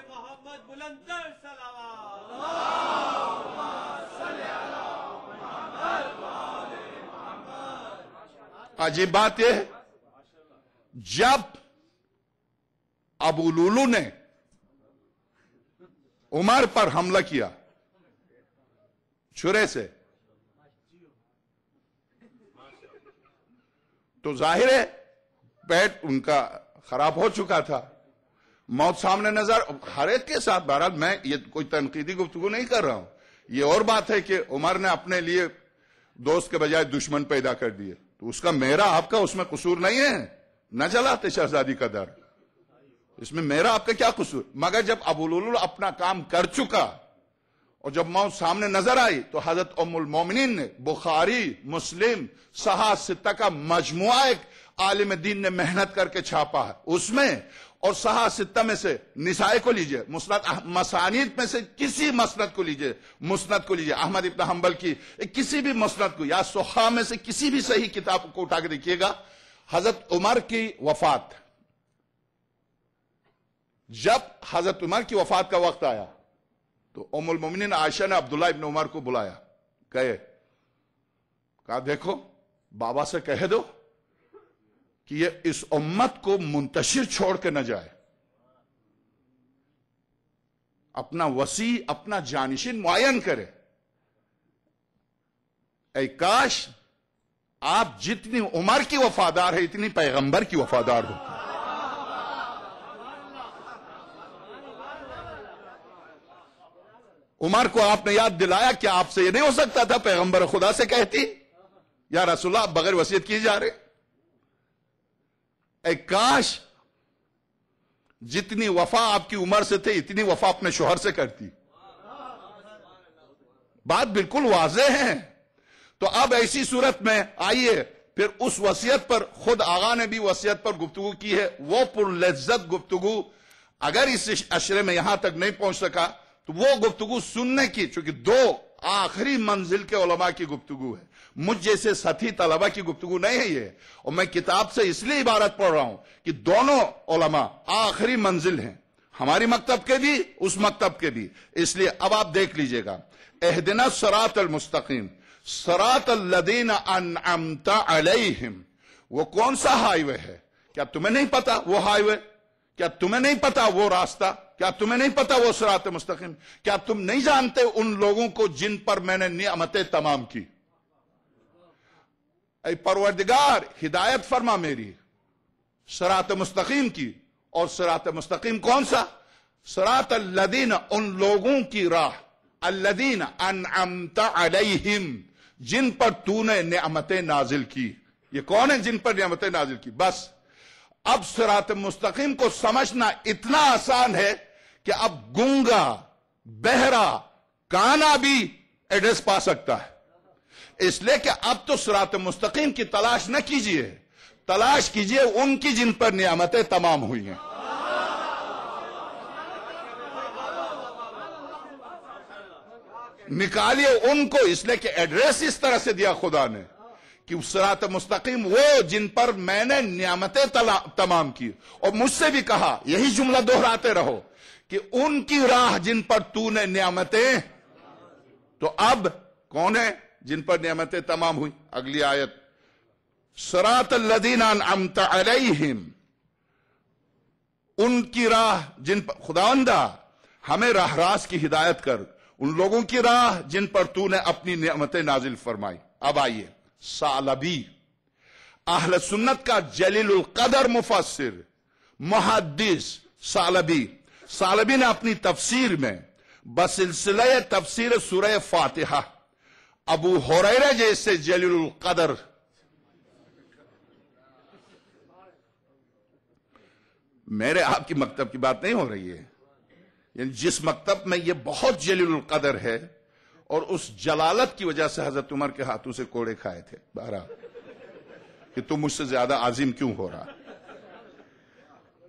محمد بلندر سلام عجیب بات یہ ہے، جب ابو لولو نے عمر پر حملہ کیا چھرے سے، تو ظاہر ہے پیٹ ان کا خراب ہو چکا تھا، موت سامنے نظر ہر ایک کے ساتھ۔ بہرحال میں یہ کوئی تنقیدی گفتگو نہیں کر رہا ہوں، یہ اور بات ہے کہ عمر نے اپنے لیے دوست کے بجائے دشمن پیدا کر دیے، تو اس کا میرا آپ کا اس میں قصور نہیں ہے، نہ چلاتے شہزادی کا در، اس میں میرا آپ کا کیا قصور۔ مگر جب ابو لولو اپنا کام کر چکا اور جب موت سامنے نظر آئی تو حضرت ام المومنین نے بخاری، مسلم، صحاح ستہ کا مجموعہ ایک عالم دین نے محنت کر کے چھاپا ہے، اس میں اور صحاح ستہ میں سے نسائی کو لیجئے، مسانید میں سے کسی مسند کو لیجئے، مسند کو لیجئے احمد ابن حنبل کی کسی بھی مسند کو، یا صحاح میں سے کسی بھی صحیح کتاب کو اٹھا کے دیکھیے گا، حضرت عمر کی وفات، جب حضرت عمر کی وفات کا وقت آیا تو ام المومنین عائشہ نے عبداللہ ابن عمر کو بلایا، کہا دیکھو بابا سے کہہ دو کہ یہ اس امت کو منتشر چھوڑ کے نہ جائے، اپنا وسیع، اپنا جانشین معین کرے۔ اے کاش آپ جتنی عمر کی وفادار ہے اتنی پیغمبر کی وفادار ہو۔ عمر کو آپ نے یاد دلایا کہ آپ سے یہ نہیں ہو سکتا تھا پیغمبر خدا سے کہتی یا رسول اللہ بغیر وصیت کیے جا رہے؟ اے کاش جتنی وفا آپ کی عمر سے تھے اتنی وفا اپنے شوہر سے کرتی۔ بات بالکل واضح ہے۔ تو اب ایسی صورت میں آئیے پھر اس وصیت پر، خود آقا نے بھی وصیت پر گفتگو کی ہے، وہ پر لذت گفتگو اگر اس اشرے میں یہاں تک نہیں پہنچ سکا تو وہ گفتگو سننے کی، چونکہ دو آخری منزل کے علماء کی گفتگو ہے، مجھ جیسے ساتھی طلبہ کی گفتگو نہیں ہے یہ، اور میں کتاب سے اس لیے عبارت پڑھ رہا ہوں کہ دونوں علماء آخری منزل ہیں، ہماری مکتب کے بھی اس مکتب کے بھی۔ اس لیے اب آپ دیکھ لیجئے گا، اہدنا الصراط المستقیم صراط الذین انعمت علیہم، وہ کون سا ہائی وے ہے؟ کیا تمہیں نہیں پتا وہ ہائی وے؟ کیا تمہیں نہیں پتا وہ راستہ؟ کیا تمہیں نہیں پتا وہ صراط مستقیم؟ کیا تم نہیں جانتے ان لوگوں کو جن پر میں نے نعمتیں تمام کی؟ اے پروردگار ہدایت فرما میری صراط مستقیم کی، اور صراط مستقیم کون سا؟ صراط الذین، ان لوگوں کی راہ، الذین انعمت علیہم، جن پر تو نے نعمتیں نازل کی۔ یہ کون ہیں جن پر نعمتیں نازل کی؟ بس اب صراط مستقیم کو سمجھنا اتنا آسان ہے کہ اب گونگا، بہرا، کانا بھی ایڈریس پا سکتا ہے، اس لیے کہ اب تو صراط مستقیم کی تلاش نہ کیجئے، تلاش کیجئے ان کی جن پر نعمتیں تمام ہوئی ہیں۔ نکالیے ان کو، اس لیے کہ ایڈریس اس طرح سے دیا خدا نے کہ صراط مستقیم وہ جن پر میں نے نعمتیں تمام کی، اور مجھ سے بھی کہا یہی جملہ دہراتے رہو کہ ان کی راہ جن پر تو نے نعمتیں۔ تو اب کون ہے جن پر نعمتیں تمام ہوئی؟ اگلی آیت، صراط الذین انعمت علیہم، ان کی راہ جن پر، خداوندہ ہمیں راہ راست کی ہدایت کر، ان لوگوں کی راہ جن پر تو نے اپنی نعمتیں نازل فرمائی۔ اب آئیے، ثعلبی اہل سنت کا جلیل القدر مفسر محدث ثعلبی نے اپنی تفسیر میں بسلسلہ تفسیر سورہ فاتحہ ابو ہریرہ جیسے جلیل القدر میرے آپ کی مکتب کی بات نہیں ہو رہی ہے، یعنی جس مکتب میں یہ بہت جلیل القدر ہے، اور اس جلالت کی وجہ سے حضرت عمر کے ہاتھوں سے کوڑے کھائے تھے، بہرحال کہ تم مجھ سے زیادہ عظیم کیوں ہو رہا،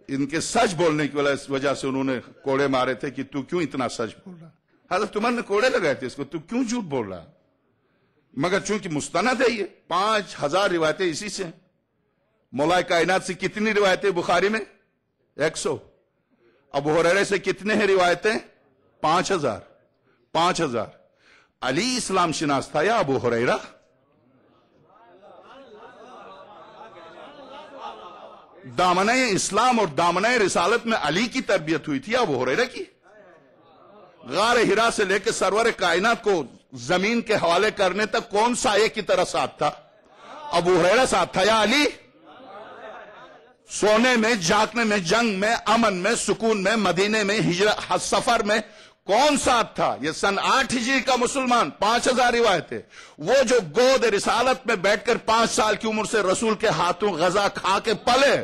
ان کے سچ بولنے کی وجہ سے انہوں نے کوڑے مارے تھے کہ تو کیوں اتنا سچ بول رہا۔ حضرت عمر نے کوڑے لگائے تھے اس کو، تو کیوں جھوٹ بول رہا، مگر چونکہ مستند ہے یہ 5000 روایتیں اسی سے ہیں۔ مولا کائنات سے کتنی روایتیں بخاری میں؟ 100۔ ابو ہریرہ سے کتنے ہیں روایتیں؟ 5000۔ علی اسلام شناس تھا یا ابو ہریرہ؟ دامنہ اسلام اور دامنہ رسالت میں علی کی تربیت ہوئی تھی ابو ہریرہ کی؟ غار ہرا سے لے کے سرور کائنات کو زمین کے حوالے کرنے تک کون سایہ کی طرح ساتھ تھا؟ ابو ہریرہ ساتھ تھا یا علی؟ سونے میں، جاگنے میں، جنگ میں، امن میں، سکون میں، مدینے میں، ہجرت سفر میں کون ساتھ تھا؟ یہ سن 8 ہجری کا مسلمان، 5000 روایتیں، وہ جو گود رسالت میں بیٹھ کر 5 سال کی عمر سے رسول کے ہاتھوں غذا کھا کے پلے.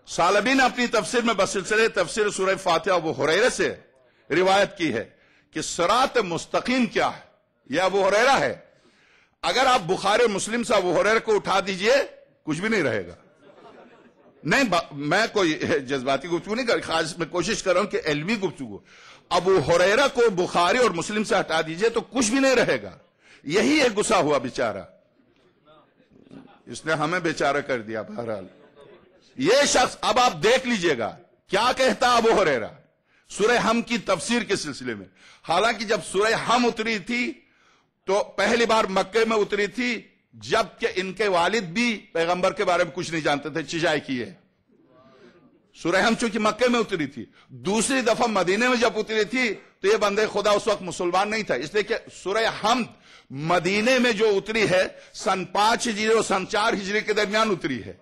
سالبی نے اپنی تفسیر میں بسلسلہ تفسیر سورہ فاتحہ ابو ہریرہ سے روایت کی ہے کہ صراط مستقیم کیا ہے؟ یہ ابو ہریرہ ہے. اگر آپ بخاری مسلم سے ابو ہریرہ کو اٹھا دیجئے کچھ بھی نہیں رہے گا. نہیں، میں کوئی جذباتی گفتگو نہیں کر رہا، میں کوشش کر رہا ہوں کہ علمی گفتگو. ابو ہریرہ کو بخاری اور مسلم سے ہٹا دیجئے تو کچھ بھی نہیں رہے گا. یہی ایک گسا ہوا بیچارہ، اس نے ہمیں بیچارہ کر دیا. بہرحال یہ شخص، اب آپ دیکھ لیجئے گا کیا کہتا ابو ہریرہ سورہ حم کی تفسیر کے سلسلے میں. حالانکہ جب سورہ حم اتری تھی تو پہلی بار مکے میں اتری تھی، جبکہ ان کے والد بھی پیغمبر کے بارے میں کچھ نہیں جانتے تھے. چیزائے کی ہے سورہ حم چونکہ مکے میں اتری تھی. دوسری دفعہ مدینے میں جب اتری تھی تو یہ بندے خدا اس وقت مسلمان نہیں تھا، اس لیے کہ سورہ حم مدینے میں جو اتری ہے سن 5 ہجری اور سن 4 ہجری کے درمیان اتری ہے.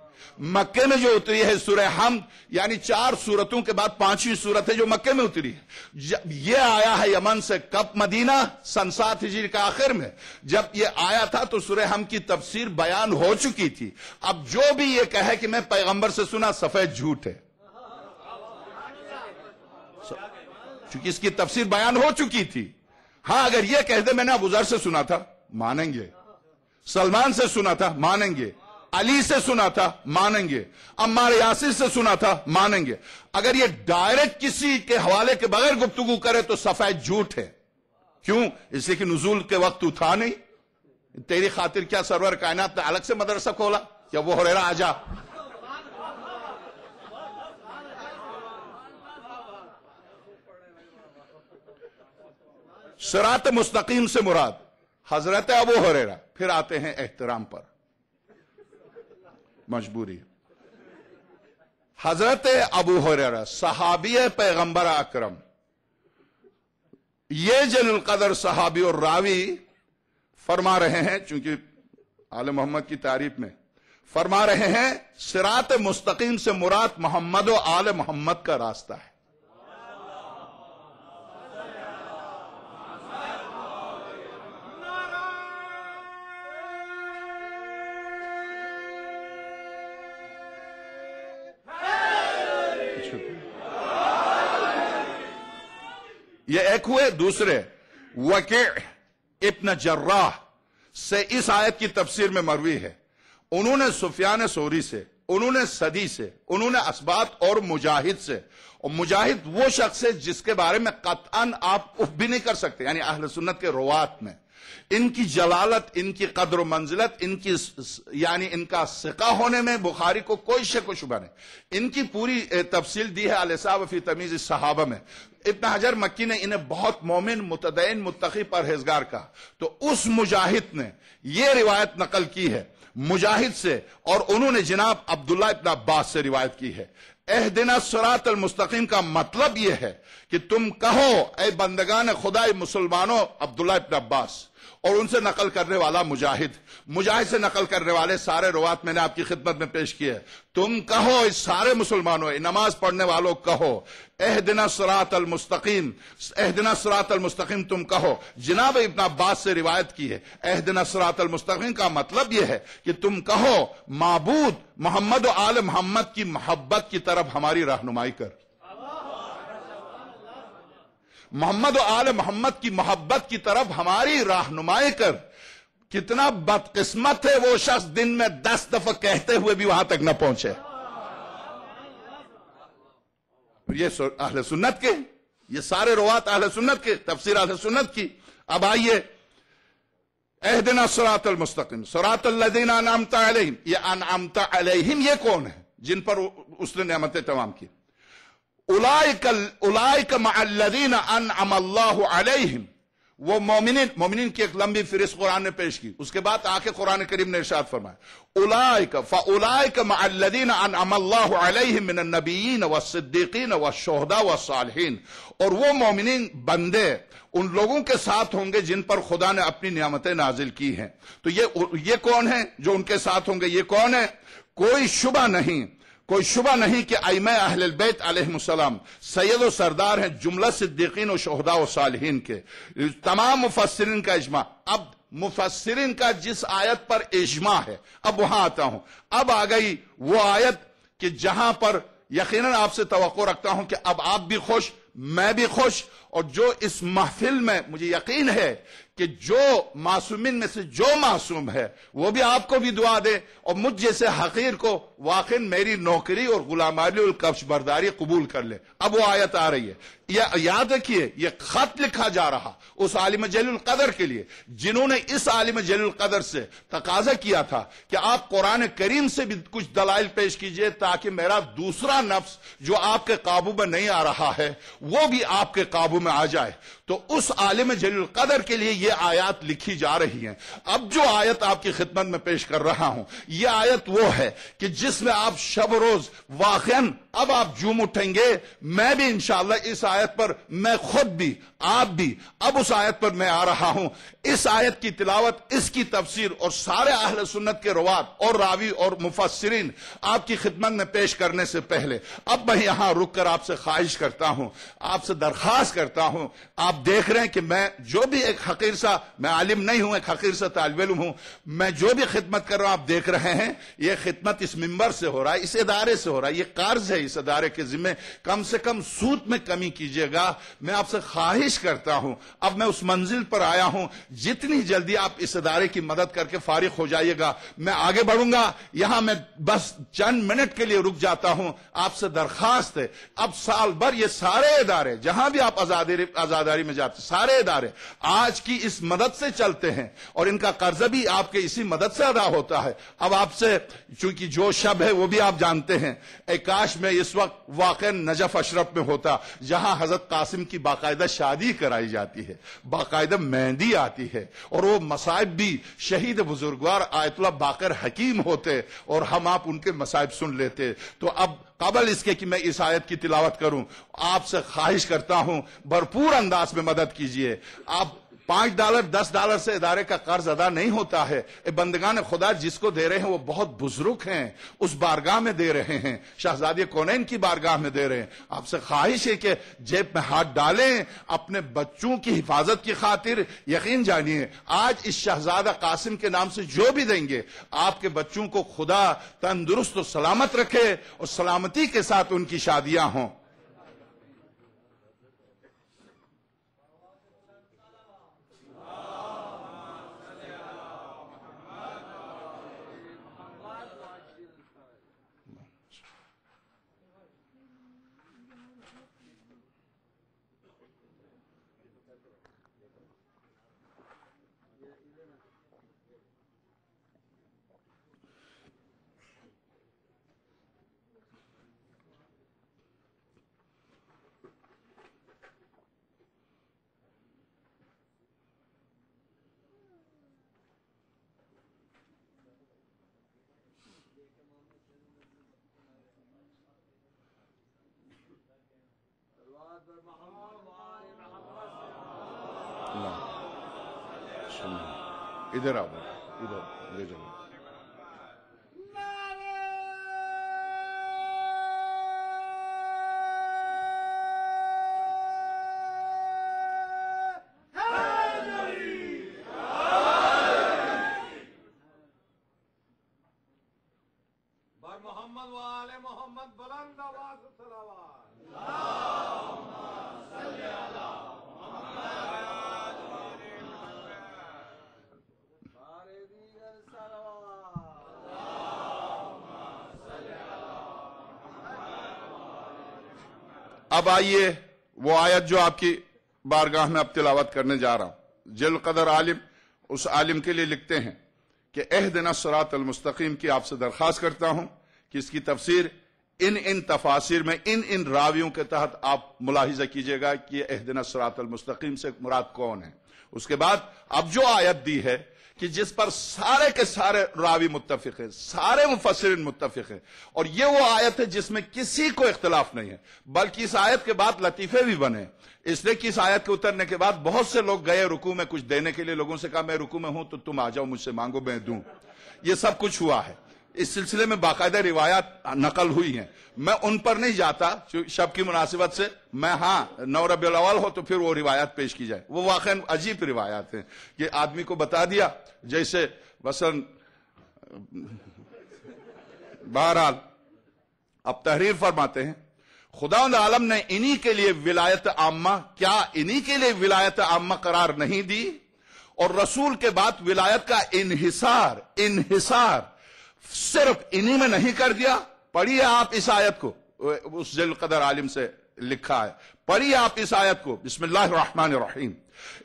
مکے میں جو اتری ہے سورہ حمد، یعنی 4 سورتوں کے بعد 5ویں سورت ہے جو مکے میں اتری ہے. یہ آیا ہے یمن سے کب؟ مدینہ سن 7 ہجری کا آخر میں. جب یہ آیا تھا تو سورہ حمد کی تفسیر بیان ہو چکی تھی. اب جو بھی یہ کہے کہ میں پیغمبر سے سنا، سفید جھوٹ ہے، چونکہ اس کی تفسیر بیان ہو چکی تھی. ہاں اگر یہ کہہ دے میں نے ابو ذر سے سنا تھا، مانیں گے. سلمان سے سنا تھا، مانیں گے. علی سے سنا تھا، مانیں گے. عمار یاسر سے سنا تھا، مانیں گے. اگر یہ ڈائریکٹ کسی کے حوالے کے بغیر گفتگو کرے تو سفید جھوٹ ہے. کیوں؟ اس لیے کہ نزول کے وقت تو تھا نہیں. تیری خاطر کیا سرور کائنات نے الگ سے مدرسہ کھولا؟ کیا وہ ہریرہ آ جا. صراط مستقیم سے مراد حضرت ابو ہریرہ. پھر آتے ہیں احترام پر، مجبوری. حضرت ابو ہریرہ صحابی پیغمبر اکرم، یہ جلیل القدر صحابی اور راوی فرما رہے ہیں، چونکہ آل محمد کی تعریف میں فرما رہے ہیں صراط مستقیم سے مراد محمد و آل محمد کا راستہ ہے. یہ ایک ہوئے. دوسرے وکیع ابن جراح سے اس آیت کی تفسیر میں مروی ہے. انہوں نے سفیان ثوری سے، انہوں نے سدی سے، انہوں نے اسبات اور مجاہد سے. اور مجاہد وہ شخص ہے جس کے بارے میں قطعاً آپ اف بھی نہیں کر سکتے، یعنی اہل سنت کے روات میں ان کی جلالت، ان کی قدر و منزلت، ان کی یعنی ان کا ثقہ ہونے میں بخاری کو کوئی شک و شبہ نہیں. ان کی پوری تفصیل دی ہے الاصابہ فی تمیز الصحابہ میں. ابن حجر مکی نے انہیں بہت مومن، متدین، متقی، پرہیزگار کہا. تو اس مجاہد نے یہ روایت نقل کی ہے مجاہد سے، اور انہوں نے جناب عبداللہ ابن عباس سے روایت کی ہے. اہدنا الصراط المستقیم کا مطلب یہ ہے کہ تم کہو اے بندگان خدا مسلمانوں، عبداللہ ابن عباس، اور ان سے نقل کرنے والا مجاہد، مجاہد سے نقل کرنے والے سارے روات میں نے آپ کی خدمت میں پیش کیے. تم کہو اس سارے مسلمانوں، نماز پڑھنے والوں کہو اہدنا الصراط المستقیم، اہدنا الصراط المستقیم تم کہو. جناب ابن عباس سے روایت کی ہے اہدنا الصراط المستقیم کا مطلب یہ ہے کہ تم کہو معبود محمد و آل محمد کی محبت کی طرف ہماری رہنمائی کر. محمد و آل محمد کی محبت کی طرف ہماری رہنمائی کر. کتنا بدقسمت ہے وہ شخص دن میں 10 دفعہ کہتے ہوئے بھی وہاں تک نہ پہنچے. یہ اہل سنت کے، یہ سارے روات اہل سنت کے، تفسیر اہل سنت کی. اب آئیے اہدنا الصراط المستقیم صراط الذین انعمت علیہم، یہ انعمت علیہم یہ کون ہے جن پر اس نے نعمتیں تمام کی؟ اولئک مع الذین انعم اللہ علیہم، وہ مومنین کی ایک لمبی فہرست قرآن نے پیش کی، اس کے بعد آ کے قرآن کریم نے ارشاد فرمایا فاولئک مع الذین انعم اللہ علیہم من النبیین والصدیقین والشہداء والصالحین، اور وہ مومنین بندے ان لوگوں کے ساتھ ہوں گے جن پر خدا نے اپنی نعمتیں نازل کی ہیں۔ تو یہ کون ہیں جو ان کے ساتھ ہوں گے؟ یہ کون ہے؟ کوئی شبہ نہیں کہ ائمہ اہل البیت علیہم السلام سید و سردار ہیں جملہ صدیقین و شہداء و صالحین کے۔ تمام مفسرین کا اجماع۔ اب مفسرین کا جس آیت پر اجماع ہے، اب وہاں آتا ہوں۔ اب آ گئی وہ آیت کہ جہاں پر یقیناً آپ سے توقع رکھتا ہوں کہ اب آپ بھی خوش، میں بھی خوش، اور جو اس محفل میں مجھے یقین ہے کہ جو معصومین میں سے جو معصوم ہے وہ بھی آپ کو بھی دعا دے، اور مجھ جیسے حقیر کو واقعی میری نوکری اور غلامی الکفش برداری قبول کر لے۔ اب وہ آیت آ رہی ہے، یاد رکھیے یہ خط لکھا جا رہا اس عالم جلیل القدر کے لیے جنہوں نے اس عالم جلیل القدر سے تقاضا کیا تھا کہ آپ قرآن کریم سے بھی کچھ دلائل پیش کیجئے تاکہ میرا دوسرا نفس جو آپ کے قابو میں نہیں آ رہا ہے وہ بھی آپ کے قابو میں آ جائے۔ تو اس عالم جلیل القدر کے لیے یہ آیات لکھی جا رہی ہیں۔ اب جو آیت آپ کی خدمت میں پیش کر رہا ہوں یہ آیت وہ ہے کہ جس میں آپ شب روز واقعاً اب آپ جھوم اٹھیں گے۔ میں بھی انشاءاللہ اس آیت پر، میں خود بھی، آپ بھی، اب اس آیت پر میں آ رہا ہوں۔ اس آیت کی تلاوت، اس کی تفسیر اور سارے اہل سنت کے روات اور راوی اور مفسرین آپ کی خدمت میں پیش کرنے سے پہلے اب میں یہاں رک کر آپ سے خواہش کرتا ہوں، آپ سے درخواست کرتا ہوں۔ آپ دیکھ رہے ہیں کہ میں جو بھی ایک حقیر سا، میں عالم نہیں ہوں، ایک حقیر سا طالب علم ہوں، میں جو بھی خدمت کر رہا ہوں آپ دیکھ رہے ہیں یہ خدمت اس منبر سے ہو رہا ہے، اس ادارے سے ہو رہا ہے، یہ قرض ہے اس ادارے کے ذمہ، کم سے کم سود میں کمی کیجیے گا۔ میں آپ سے خواہش کرتا ہوں، اب میں اس منزل پر آیا ہوں، جتنی جلدی آپ اس ادارے کی مدد کر کے فارغ ہو جائیے گا۔ میں آگے بڑھوں گا، یہاں میں بس چند منٹ کے لیے رک جاتا ہوں۔ آپ سے درخواست ہے اب سال بھر یہ سارے ادارے جہاں بھی آپ آزاداری میں جاتے، سارے ادارے آج کی اس مدد سے چلتے ہیں اور ان کا قرض بھی آپ کے اسی مدد سے ادا ہوتا ہے۔ اب آپ سے چونکہ جو شب ہے وہ بھی آپ جانتے ہیں، اے کاش میں اس وقت واقع نجف اشرف میں ہوتا جہاں حضرت قاسم کی باقاعدہ شادی کرائی جاتی ہے، باقاعدہ مہندی آتی ہے، اور وہ مصائب بھی شہید بزرگوار آیت اللہ باقر حکیم ہوتے اور ہم آپ ان کے مصائب سن لیتے۔ تو اب قبل اس کے کہ میں اس آیت کی تلاوت کروں آپ سے خواہش کرتا ہوں بھرپور انداز میں مدد کیجئے۔ آپ $5 $10 سے ادارے کا قرض ادا نہیں ہوتا ہے۔ اے بندگان خدا جس کو دے رہے ہیں وہ بہت بزرگ ہیں، اس بارگاہ میں دے رہے ہیں، شہزادی کونین کی بارگاہ میں دے رہے ہیں۔ آپ سے خواہش ہے کہ جیب میں ہاتھ ڈالیں اپنے بچوں کی حفاظت کی خاطر۔ یقین جانیے آج اس شہزادہ قاسم کے نام سے جو بھی دیں گے آپ کے بچوں کو خدا تندرست و سلامت رکھے اور سلامتی کے ساتھ ان کی شادیاں ہوں۔ ادھر آؤ، ادھر لے جاؤ۔ بر محمد و آل محمد بلند آواز و صلوات۔ اب آئیے وہ آیت جو آپ کی بارگاہ میں اب تلاوت کرنے جا رہا ہوں۔ جل قدر عالم اس عالم کے لیے لکھتے ہیں کہ اہدنا الصراط المستقیم کی آپ سے درخواست کرتا ہوں کہ اس کی تفسیر ان تفاسیر میں ان راویوں کے تحت آپ ملاحظہ کیجئے گا کہ اہدنا الصراط المستقیم سے مراد کون ہے۔ اس کے بعد اب جو آیت دی ہے کہ جس پر سارے کے سارے راوی متفق ہیں، سارے مفسرین متفق ہیں، اور یہ وہ آیت ہے جس میں کسی کو اختلاف نہیں ہے، بلکہ اس آیت کے بعد لطیفے بھی بنے، اس لیے کہ اس آیت کے اترنے کے بعد بہت سے لوگ گئے رکوع میں کچھ دینے کے لیے، لوگوں سے کہا میں رکوع میں ہوں تو تم آ جاؤ مجھ سے مانگو میں دوں، یہ سب کچھ ہوا ہے۔ اس سلسلے میں باقاعدہ روایات نقل ہوئی ہیں، میں ان پر نہیں جاتا شب کی مناسبت سے، میں ہاں 9 ربیع الاول ہو تو پھر وہ روایات پیش کی جائے، وہ واقعا عجیب روایات ہیں کہ آدمی کو بتا دیا جیسے مثلا بہرحال اب تحریر فرماتے ہیں خداوند عالم نے انہی کے لیے ولایت عامہ، کیا انہی کے لیے ولایت عامہ قرار نہیں دی، اور رسول کے بعد ولایت کا انحصار صرف انہی میں نہیں کر دیا۔ پڑھیے آپ اس آیت کو، اس ذی القدر عالم سے لکھا ہے، پڑھیے آپ اس آیت کو، بسم اللہ الرحمن الرحیم،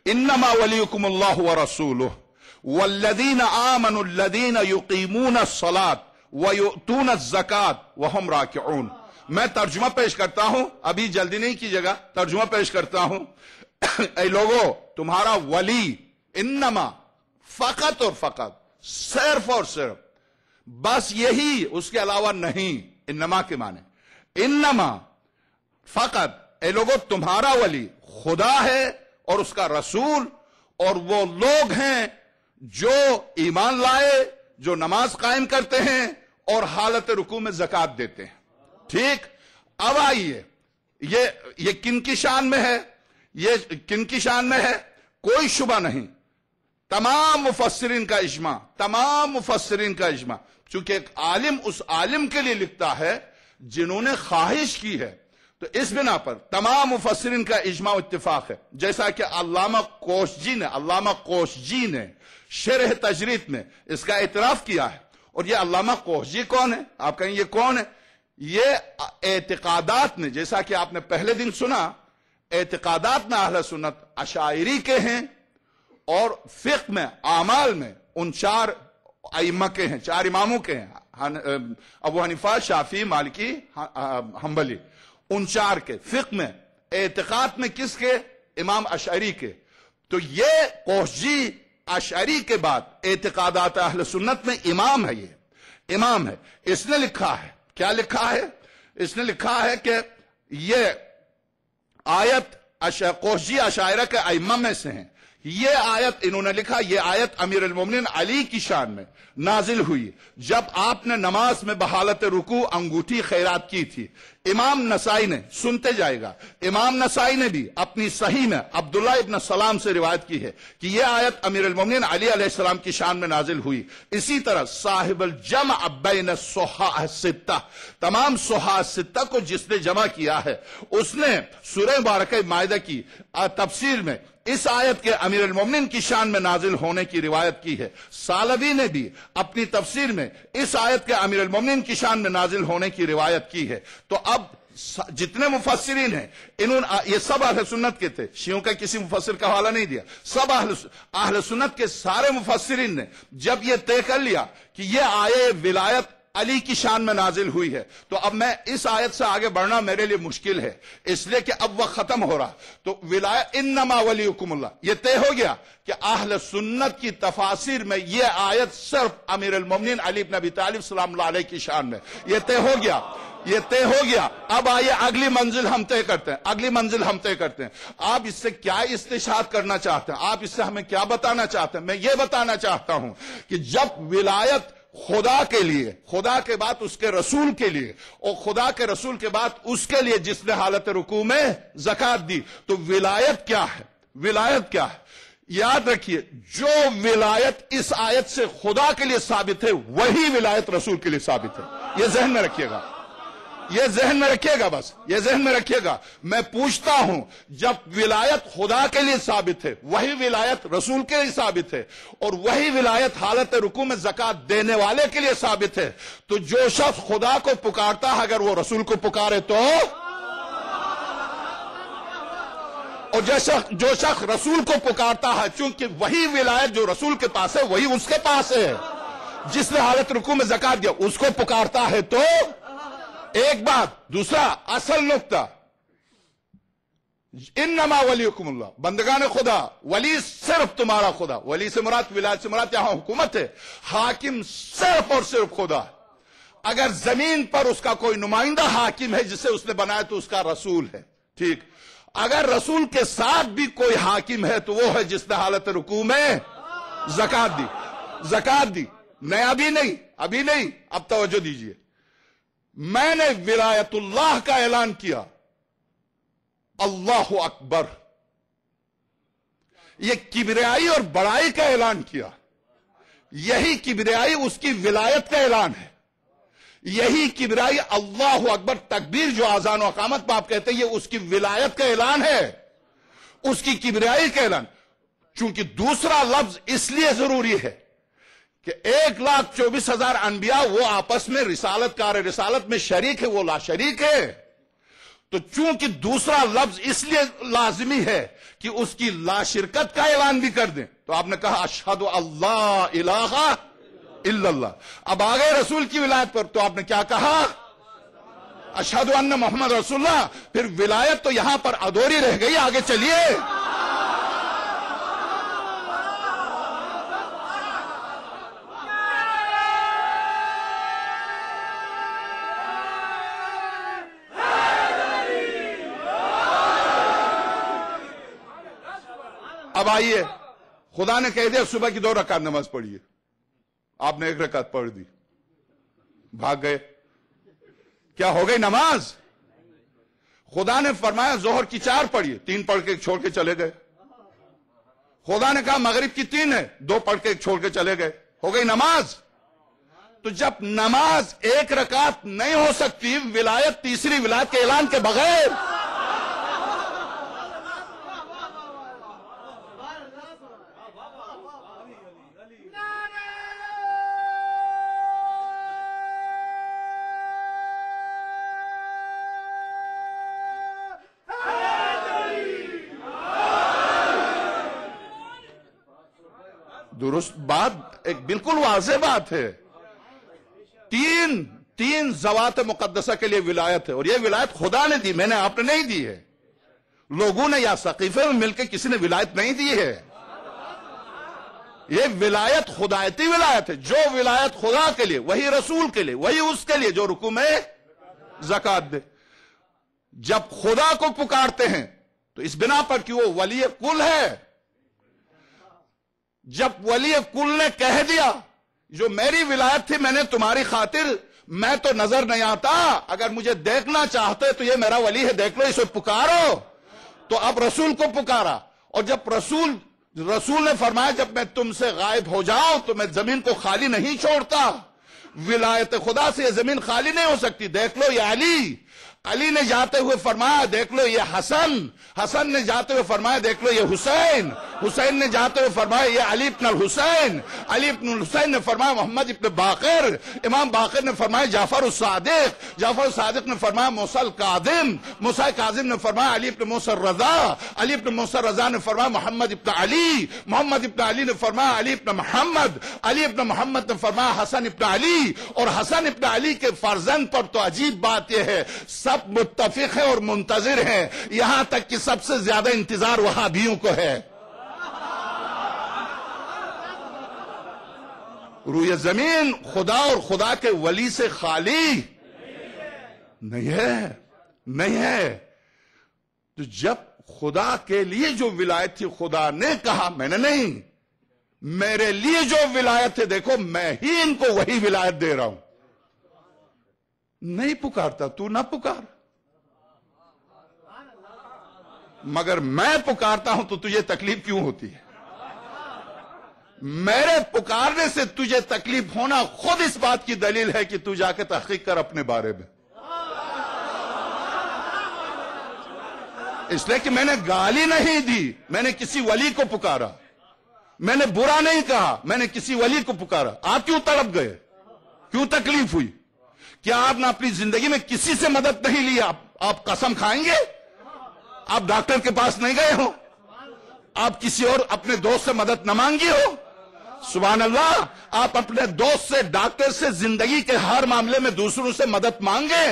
انما ولیکم اللہ ورسولہ والذین آمنوا الذین یقیمون الصلاة ویؤتون الزکاة وہم راکعون۔ میں ترجمہ پیش کرتا ہوں، ابھی جلدی نہیں کیجیے گا، ترجمہ پیش کرتا ہوں۔ اے لوگو، تمہارا ولی انما، فقط اور فقط، صرف اور صرف، بس یہی، اس کے علاوہ نہیں، انما کے معنی انما فقط، اے لوگو تمہارا ولی خدا ہے اور اس کا رسول، اور وہ لوگ ہیں جو ایمان لائے، جو نماز قائم کرتے ہیں اور حالت رکوع میں زکوٰۃ دیتے ہیں۔ ٹھیک، اب آئیے، یہ کن کی شان میں ہے؟ یہ کن کی شان میں ہے؟ کوئی شبہ نہیں، تمام مفسرین کا اجماع، تمام مفسرین کا اجماع، چونکہ ایک عالم اس عالم کے لیے لکھتا ہے جنہوں نے خواہش کی ہے، تو اس بنا پر تمام مفسرین کا اجماع و اتفاق ہے، جیسا کہ علامہ کوشجی نے شرح تجرید میں اس کا اعتراف کیا ہے۔ اور یہ علامہ کوشجی کون ہے؟ آپ کہیں یہ کون ہے؟ یہ اعتقادات میں، جیسا کہ آپ نے پہلے دن سنا، اعتقادات میں اہل سنت اشاعری کے ہیں، اور فقہ میں، اعمال میں ان 4 ائمہ کے ہیں، 4 اماموں کے ہیں، ابو حنیفہ، شافعی، مالکی، حنبلی، ان 4 کے۔ فقہ میں، اعتقاد میں کس کے؟ امام اشعری کے۔ تو یہ کوشجی اشعری کے بعد اعتقادات اہل سنت میں امام ہے، یہ امام ہے۔ اس نے لکھا ہے، کیا لکھا ہے؟ اس نے لکھا ہے کہ یہ آیت کوشجی اشاعرہ کے ائمہ میں سے ہیں، یہ آیت انہوں نے لکھا، یہ آیت امیر المومنین علی کی شان میں نازل ہوئی جب آپ نے نماز میں بحالت رکوع انگوٹھی خیرات کی تھی۔ امام نسائی نے، سنتے جائے گا، امام نسائی نے بھی اپنی صحیح میں عبداللہ ابن سلام سے روایت کی ہے کہ یہ آیت امیر المومنین علی علیہ السلام کی شان میں نازل ہوئی۔ اسی طرح صاحب الجمع بین الصحاح الستہ، تمام صحاح الستہ کو جس نے جمع کیا ہے، اس نے سورہ مبارکہ مائدہ کی تفسیر میں اس آیت کے امیر المومنین کی شان میں نازل ہونے کی روایت کی ہے۔ سالوی نے بھی اپنی تفسیر میں اس آیت کے امیر المومنین کی شان میں نازل ہونے کی روایت کی ہے۔ تو اب جتنے مفسرین ہیں، یہ سب اہل سنت کے تھے، شیعوں کا کسی مفسر کا حوالہ نہیں دیا، سب اہل سنت کے سارے مفسرین نے جب یہ طے کر لیا کہ یہ آیت ولایت علی کی شان میں نازل ہوئی ہے، تو اب میں اس آیت سے آگے بڑھنا میرے لیے مشکل ہے، اس لیے کہ اب وقت ختم ہو رہا۔ تو ولایت انما ولیکم اللہ، یہ طے ہو گیا کہ اہل سنت کی تفاسیر میں یہ آیت صرف امیر المومنین علی بن ابی طالب سلام اللہ علیہ کی شان میں، یہ طے ہو گیا، یہ طے ہو گیا۔ اب آئیے اگلی منزل ہم طے کرتے ہیں، اگلی منزل ہم طے کرتے ہیں۔ آپ اس سے کیا استشہاد کرنا چاہتے ہیں؟ آپ اس سے ہمیں کیا بتانا چاہتے ہیں؟ میں یہ بتانا چاہتا ہوں کہ جب ولایت خدا کے لیے، خدا کے بعد اس کے رسول کے لیے، اور خدا کے رسول کے بعد اس کے لیے جس نے حالت رکوع میں زکوٰۃ دی، تو ولایت کیا ہے؟ ولایت کیا ہے؟ یاد رکھیے، جو ولایت اس آیت سے خدا کے لیے ثابت ہے وہی ولایت رسول کے لیے ثابت ہے۔ یہ ذہن میں رکھیے گا، یہ ذہن میں رکھیے گا، بس یہ ذہن میں رکھیے گا۔ میں پوچھتا ہوں، جب ولایت خدا کے لیے ثابت ہے وہی ولایت رسول کے لیے ثابت ہے، اور وہی ولایت حالت رکوع میں زکوٰۃ دینے والے کے لیے ثابت ہے، تو جو شخص خدا کو پکارتا ہے اگر وہ رسول کو پکارے اور جو شخص رسول کو پکارتا ہے، چونکہ وہی ولایت جو رسول کے پاس ہے وہی اس کے پاس ہے، جس نے حالت رکوع میں زکات دیا اس کو پکارتا ہے تو ایک بات۔ دوسرا اصل نقطہ، انما ولیکم اللہ، بندگان خدا، ولی صرف تمہارا خدا، ولی سے مراد، ولایت سے مراد یہاں حکومت ہے، حاکم صرف اور صرف خدا۔ اگر زمین پر اس کا کوئی نمائندہ حاکم ہے جسے اس نے بنایا تو اس کا رسول ہے، ٹھیک۔ اگر رسول کے ساتھ بھی کوئی حاکم ہے تو وہ ہے جس نے حالت رکوع میں زکات دی۔ نہیں ابھی نہیں، اب توجہ دیجئے۔ میں نے ولایت اللہ کا اعلان کیا، اللہ اکبر، یہ کبریائی اور بڑائی کا اعلان کیا۔ یہی کبریائی اس کی ولایت کا اعلان ہے، یہی کبریائی اللہ اکبر تکبیر جو اذان و اقامت میں آپ کہتے ہیں یہ اس کی ولایت کا اعلان ہے، اس کی کبریائی کا اعلان۔ چونکہ دوسرا لفظ اس لیے ضروری ہے کہ 1,24,000 انبیاء وہ آپس میں رسالت کار، رسالت میں شریک ہے، وہ لا شریک ہے، تو چونکہ دوسرا لفظ اس لیے لازمی ہے کہ اس کی لا شرکت کا اعلان بھی کر دیں، تو آپ نے کہا اشہد اللہ الہ الا اللہ۔ اب آگئے رسول کی ولایت پر، تو آپ نے کیا کہا؟ اشہد ان محمد رسول اللہ۔ پھر ولایت تو یہاں پر ادھوری رہ گئی، آگے چلیے۔ اب آئیے، خدا نے کہہ دیا صبح کی 2 رکعت نماز پڑھیے، آپ نے 1 رکعت پڑھ دی، بھاگ گئے، کیا ہو گئی نماز؟ خدا نے فرمایا ظہر کی 4 پڑھیے، 3 پڑھ کے چھوڑ کے چلے گئے۔ خدا نے کہا مغرب کی 3 ہے، 2 پڑھ کے چھوڑ کے چلے گئے، ہو گئی نماز۔ تو جب نماز 1 رکعت نہیں ہو سکتی ولایت، تیسری ولایت کے اعلان کے بغیر، درست بات، ایک بالکل واضح بات ہے۔ تین ذوات مقدسہ کے لیے ولایت ہے، اور یہ ولایت خدا نے دی، میں نے، آپ نے نہیں دی ہے، لوگوں نے یا سقیفے میں مل کے کسی نے ولایت نہیں دی ہے۔ یہ ولایت خدایتی ولایت ہے، جو ولایت خدا کے لیے وہی رسول کے لیے، وہی اس کے لیے جو رکوع میں زکات دے۔ جب خدا کو پکارتے ہیں تو اس بنا پر کہ وہ ولی کل ہے، جب ولی کل نے کہہ دیا جو میری ولایت تھی میں نے تمہاری خاطر، میں تو نظر نہیں آتا، اگر مجھے دیکھنا چاہتے تو یہ میرا ولی ہے، دیکھ لو، اسے پکارو، تو اب رسول کو پکارا۔ اور جب رسول نے فرمایا جب میں تم سے غائب ہو جاؤں تو میں زمین کو خالی نہیں چھوڑتا، ولایت خدا سے یہ زمین خالی نہیں ہو سکتی، دیکھ لو یہ علی نے جاتے ہوئے فرمایا دیکھ لو یہ حسن نے جاتے ہوئے فرمایا دیکھ لو یہ حسین نے جاتے ہوئے فرمایا یہ علی ابن الحسین نے فرمایا محمد ابن باقر، امام باقر نے فرمایا جعفر الصادق نے فرمایا موسیٰ کاظم نے فرمایا علی ابن موسیٰ الرضا نے فرمایا محمد ابن علی نے فرمایا علی ابن محمد نے فرمایا حسن ابن علی، اور حسن ابن علی کے فرزند پر تو عجیب بات یہ ہے سب متفق ہیں اور منتظر ہیں، یہاں تک کہ سب سے زیادہ انتظار وہابیوں کو ہے۔ روئے زمین خدا اور خدا کے ولی سے خالی نہیں ہے۔ تو جب خدا کے لیے جو ولایت تھی خدا نے کہا، میں نے نہیں، میرے لیے جو ولایت ہے دیکھو میں ہی ان کو وہی ولایت دے رہا ہوں، نہیں پکارتا تو نہ پکار، مگر میں پکارتا ہوں تو تجھے تکلیف کیوں ہوتی ہے؟ میرے پکارنے سے تجھے تکلیف ہونا خود اس بات کی دلیل ہے کہ تو جا کے تحقیق کر اپنے بارے میں، اس لیے کہ میں نے گالی نہیں دی، میں نے کسی ولی کو پکارا، میں نے برا نہیں کہا، میں نے کسی ولی کو پکارا۔ آپ کیوں تڑپ گئے؟ کیوں تکلیف ہوئی؟ کیا آپ نے اپنی زندگی میں کسی سے مدد نہیں لی؟ آپ قسم کھائیں گے؟ آپ ڈاکٹر کے پاس نہیں گئے ہو؟ آپ کسی اور اپنے دوست سے مدد نہ مانگی ہو؟ سبحان اللہ، آپ اپنے دوست سے، ڈاکٹر سے زندگی کے ہر معاملے میں دوسروں سے مدد مانگے،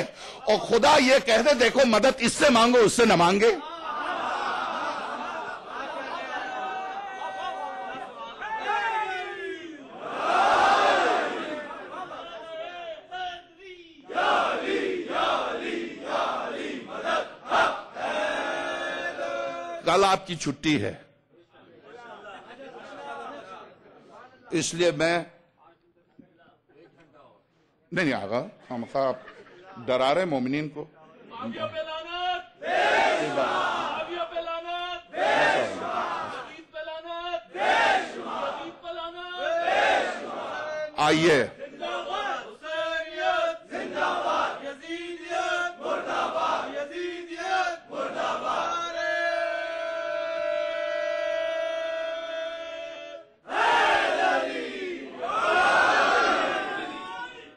اور خدا یہ کہہ دے دیکھو مدد اس سے مانگو، اس سے نہ مانگے۔ کل آپ کی چھٹی ہے، اس لیے میں نہیں آگا، ہم خواب ڈرا رہے مومنین کو۔ آئیے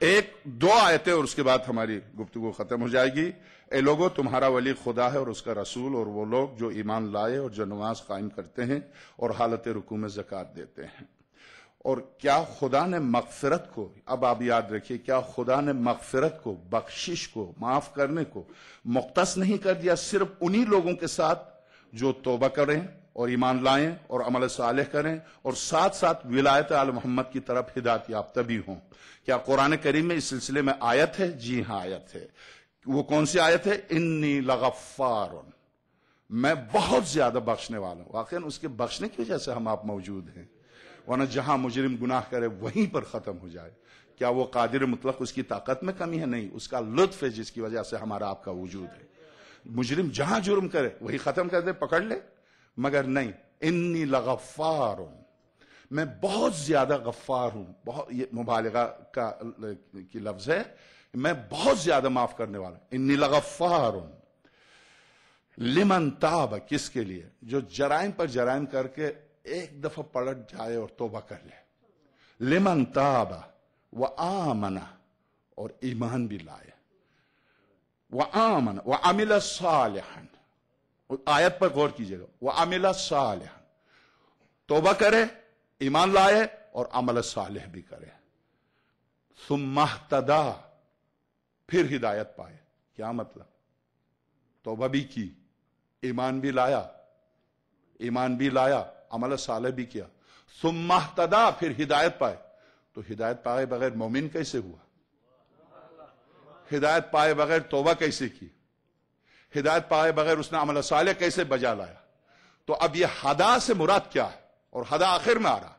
ایک دو آیتیں اور اس کے بعد ہماری گفتگو ختم ہو جائے گی۔ اے لوگو، تمہارا ولی خدا ہے اور اس کا رسول، اور وہ لوگ جو ایمان لائے اور جو نماز قائم کرتے ہیں اور حالت رکوع میں زکوٰۃ دیتے ہیں۔ اور کیا خدا نے مغفرت کو، اب آپ یاد رکھیے، کیا خدا نے مغفرت کو، بخشش کو، معاف کرنے کو مختص نہیں کر دیا صرف انہی لوگوں کے ساتھ جو توبہ کریں اور ایمان لائیں اور عمل صالح کریں اور ساتھ ساتھ ولایت آل محمد کی طرف ہدایت یافتہ بھی ہوں؟ کیا قرآن کریم میں اس سلسلے میں آیت ہے؟ جی ہاں آیت ہے۔ وہ کون سی آیت ہے؟ انی لغفار، میں بہت زیادہ بخشنے والا ہوں۔ واقعا اس کے بخشنے کی وجہ سے ہم آپ موجود ہیں، ورنہ جہاں مجرم گناہ کرے وہیں پر ختم ہو جائے۔ کیا وہ قادر مطلق اس کی طاقت میں کمی ہے؟ نہیں، اس کا لطف ہے جس کی وجہ سے ہمارا آپ کا وجود ہے۔ مجرم جہاں جرم کرے وہی ختم کر دے، پکڑ لے، مگر نہیں، انی لغفار، میں بہت زیادہ غفار ہوں۔ بہت، یہ مبالغہ کی لفظ ہے، میں بہت زیادہ معاف کرنے والا ہوں۔ انی لغفار لمن تاب، کس کے لیے؟ جو جرائم پر جرائم کر کے ایک دفعہ پلٹ جائے اور توبہ کر لے۔ لمن تاب وآمن، اور ایمان بھی لائے، وآمن وعمل صالحا، آیت پر غور کیجئے گا، وعمل صالحا، توبہ کرے، ایمان لائے اور عمل صالح بھی کرے، ثم اہتدی، پھر ہدایت پائے۔ کیا مطلب؟ توبہ بھی کی، ایمان بھی لایا، عمل صالح بھی کیا، ثم اہتدی، پھر ہدایت پائے۔ تو ہدایت پائے بغیر مومن کیسے ہوا؟ ہدایت پائے بغیر توبہ کیسے کی؟ ہدایت پائے بغیر اس نے عمل صالح کیسے بجا لایا؟ تو اب یہ ہدا سے مراد کیا ہے؟ اور ہدا آخر میں آ رہا،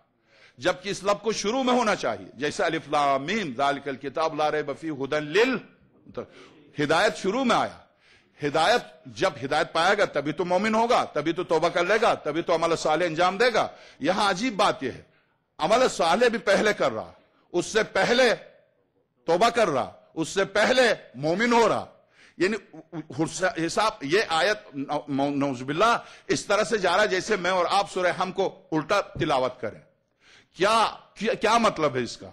جبکہ اس لفظ کو شروع میں ہونا چاہیے، جیسے الف لام میم ذالک الکتاب لا ریب فیہ ھدی ہدایت شروع میں آیا۔ ہدایت، جب ہدایت پائے گا تبھی تو مومن ہوگا، تبھی تو توبہ کر لے گا، تبھی تو عمل صالح انجام دے گا۔ یہاں عجیب بات یہ ہے، عمل صالح بھی پہلے کر رہا، اس سے پہلے توبہ کر رہا، اس سے پہلے مومن ہو رہا۔ یعنی حساب، یہ آیت نعوذ باللہ اس طرح سے جا رہا ہے جیسے میں اور آپ سورہ ہم کو الٹا تلاوت کریں۔ کیا مطلب ہے اس کا؟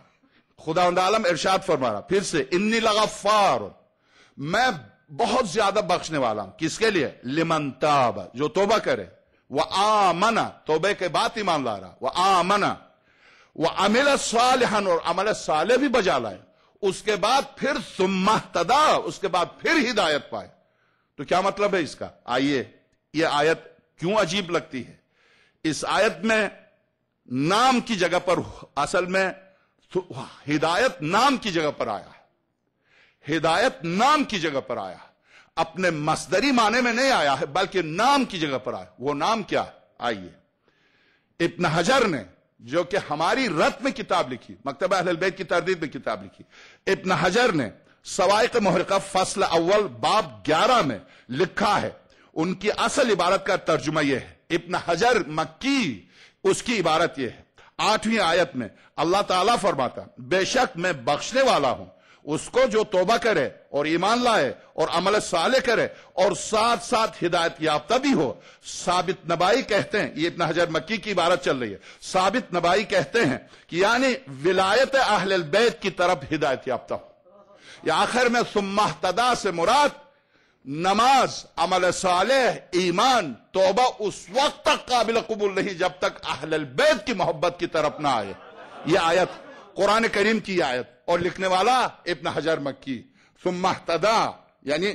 خداوند عالم ارشاد فرما رہا پھر سے، انی لغفار، میں بہت زیادہ بخشنے والا ہوں۔ کس کے لیے؟ لمن تاب، جو توبہ کرے، وآمن، توبہ کے بعد ایمان لا رہا، وآمن وعمل صالحا، اور عمل صالح بھی بجا لائے، اس کے بعد پھر ثم اہتدی، اس کے بعد پھر ہدایت پائے۔ تو کیا مطلب ہے اس کا؟ آئیے، یہ آیت کیوں عجیب لگتی ہے؟ اس آیت میں نام کی جگہ پر، اصل میں ہدایت نام کی جگہ پر آیا ہے، ہدایت نام کی جگہ پر آیا ہے، اپنے مصدری معنی میں نہیں آیا ہے بلکہ نام کی جگہ پر آیا۔ وہ نام کیا؟ آئیے، ابن حجر نے، جو کہ ہماری رت میں کتاب لکھی، مکتبہ اہل البیت کی تردید میں کتاب لکھی، ابن حجر نے سوائق محرقہ فصل اول باب 11 میں لکھا ہے، ان کی اصل عبارت کا ترجمہ یہ ہے، ابن حجر مکی، اس کی عبارت یہ ہے، 8ویں آیت میں اللہ تعالیٰ فرماتا، بے شک میں بخشنے والا ہوں اس کو جو توبہ کرے اور ایمان لائے اور عمل صالح کرے اور ساتھ ساتھ ہدایت یافتہ بھی ہو۔ ثابت نبائی کہتے ہیں، یہ ابن حجر مکی کی عبارت چل رہی ہے، ثابت نبائی کہتے ہیں کہ یعنی ولایت اہل البیت کی طرف ہدایت یافتہ ہو۔ یا آخر میں ثم اہتدی سے مراد نماز، عمل صالح، ایمان، توبہ اس وقت تک قابل قبول نہیں جب تک اہل البیت کی محبت کی طرف نہ آئے. یہ آیت قرآن کریم کی آیت، اور لکھنے والا ابن حجر مکی. ثم اہتدی، یعنی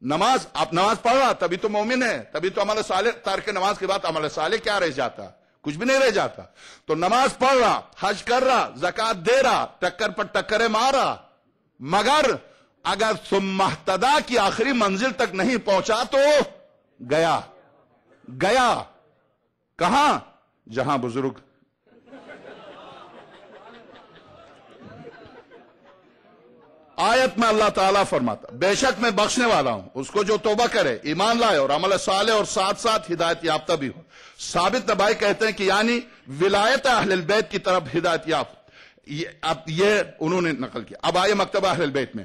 نماز، آپ نماز پڑھ رہا تبھی تو مومن ہے، تبھی تو عمل صالح. ترک نماز کے بعد عمل صالح کیا رہ جاتا؟ کچھ بھی نہیں رہ جاتا. تو نماز پڑھ رہا، حج کر رہا، زکات دے رہا، ٹکر پر ٹکرے مار رہا، مگر اگر ثم اہتدی کی آخری منزل تک نہیں پہنچا تو گیا کہاں؟ جہاں بزرگ. آیت میں اللہ تعالیٰ فرماتا بے شک میں بخشنے والا ہوں اس کو جو توبہ کرے، ایمان لائے اور عمل صالح اور ساتھ ساتھ ہدایت یافتہ بھی ہو. ثابت نبائی کہتے ہیں کہ یعنی ولایت اہل البیت کی طرف ہدایت یافتہ. اب یہ انہوں نے نقل کیا. اب آئے مکتبہ اہل البیت میں.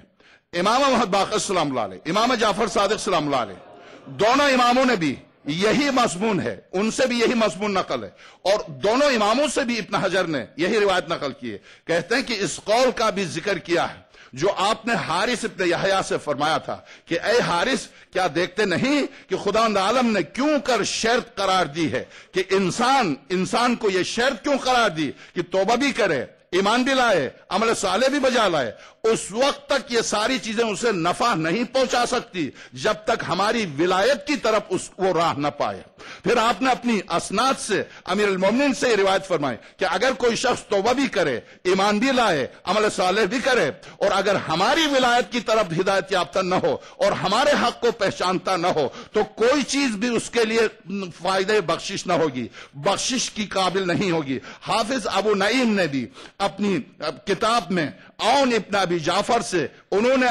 امام محمد باقر سلام اللہ علیہ، امام جعفر صادق سلام اللہ علیہ، دونوں اماموں نے بھی یہی مضمون ہے، ان سے بھی یہی مضمون نقل ہے، اور دونوں اماموں سے بھی ابن حجر نے یہی روایت نقل کی ہے. کہتے ہیں کہ اس قول کا بھی ذکر کیا ہے جو آپ نے حارث ابن یحییٰ سے فرمایا تھا کہ اے حارث، کیا دیکھتے نہیں کہ خداوند عالم نے کیوں کر شرط قرار دی ہے کہ انسان کو یہ شرط کیوں قرار دی کہ توبہ بھی کرے، ایمان بھی لائے، عمل صالح بھی بجا لائے. اس وقت تک یہ ساری چیزیں اسے نفع نہیں پہنچا سکتی جب تک ہماری ولایت کی طرف وہ راہ نہ پائے. پھر آپ نے اپنی اسناد سے امیر المومنین سے یہ روایت فرمائی کہ اگر کوئی شخص توبہ بھی کرے، ایمان بھی لائے، عمل صالح بھی کرے، اور اگر ہماری ولایت کی طرف ہدایت یافتہ نہ ہو اور ہمارے حق کو پہچانتا نہ ہو تو کوئی چیز بھی اس کے لیے فائدہ بخشش نہ ہوگی، بخشش کی قابل نہیں ہوگی. حافظ ابو نعیم نے بھی اپنی کتاب میں عون ابن ابی جعفر سے انہوں نے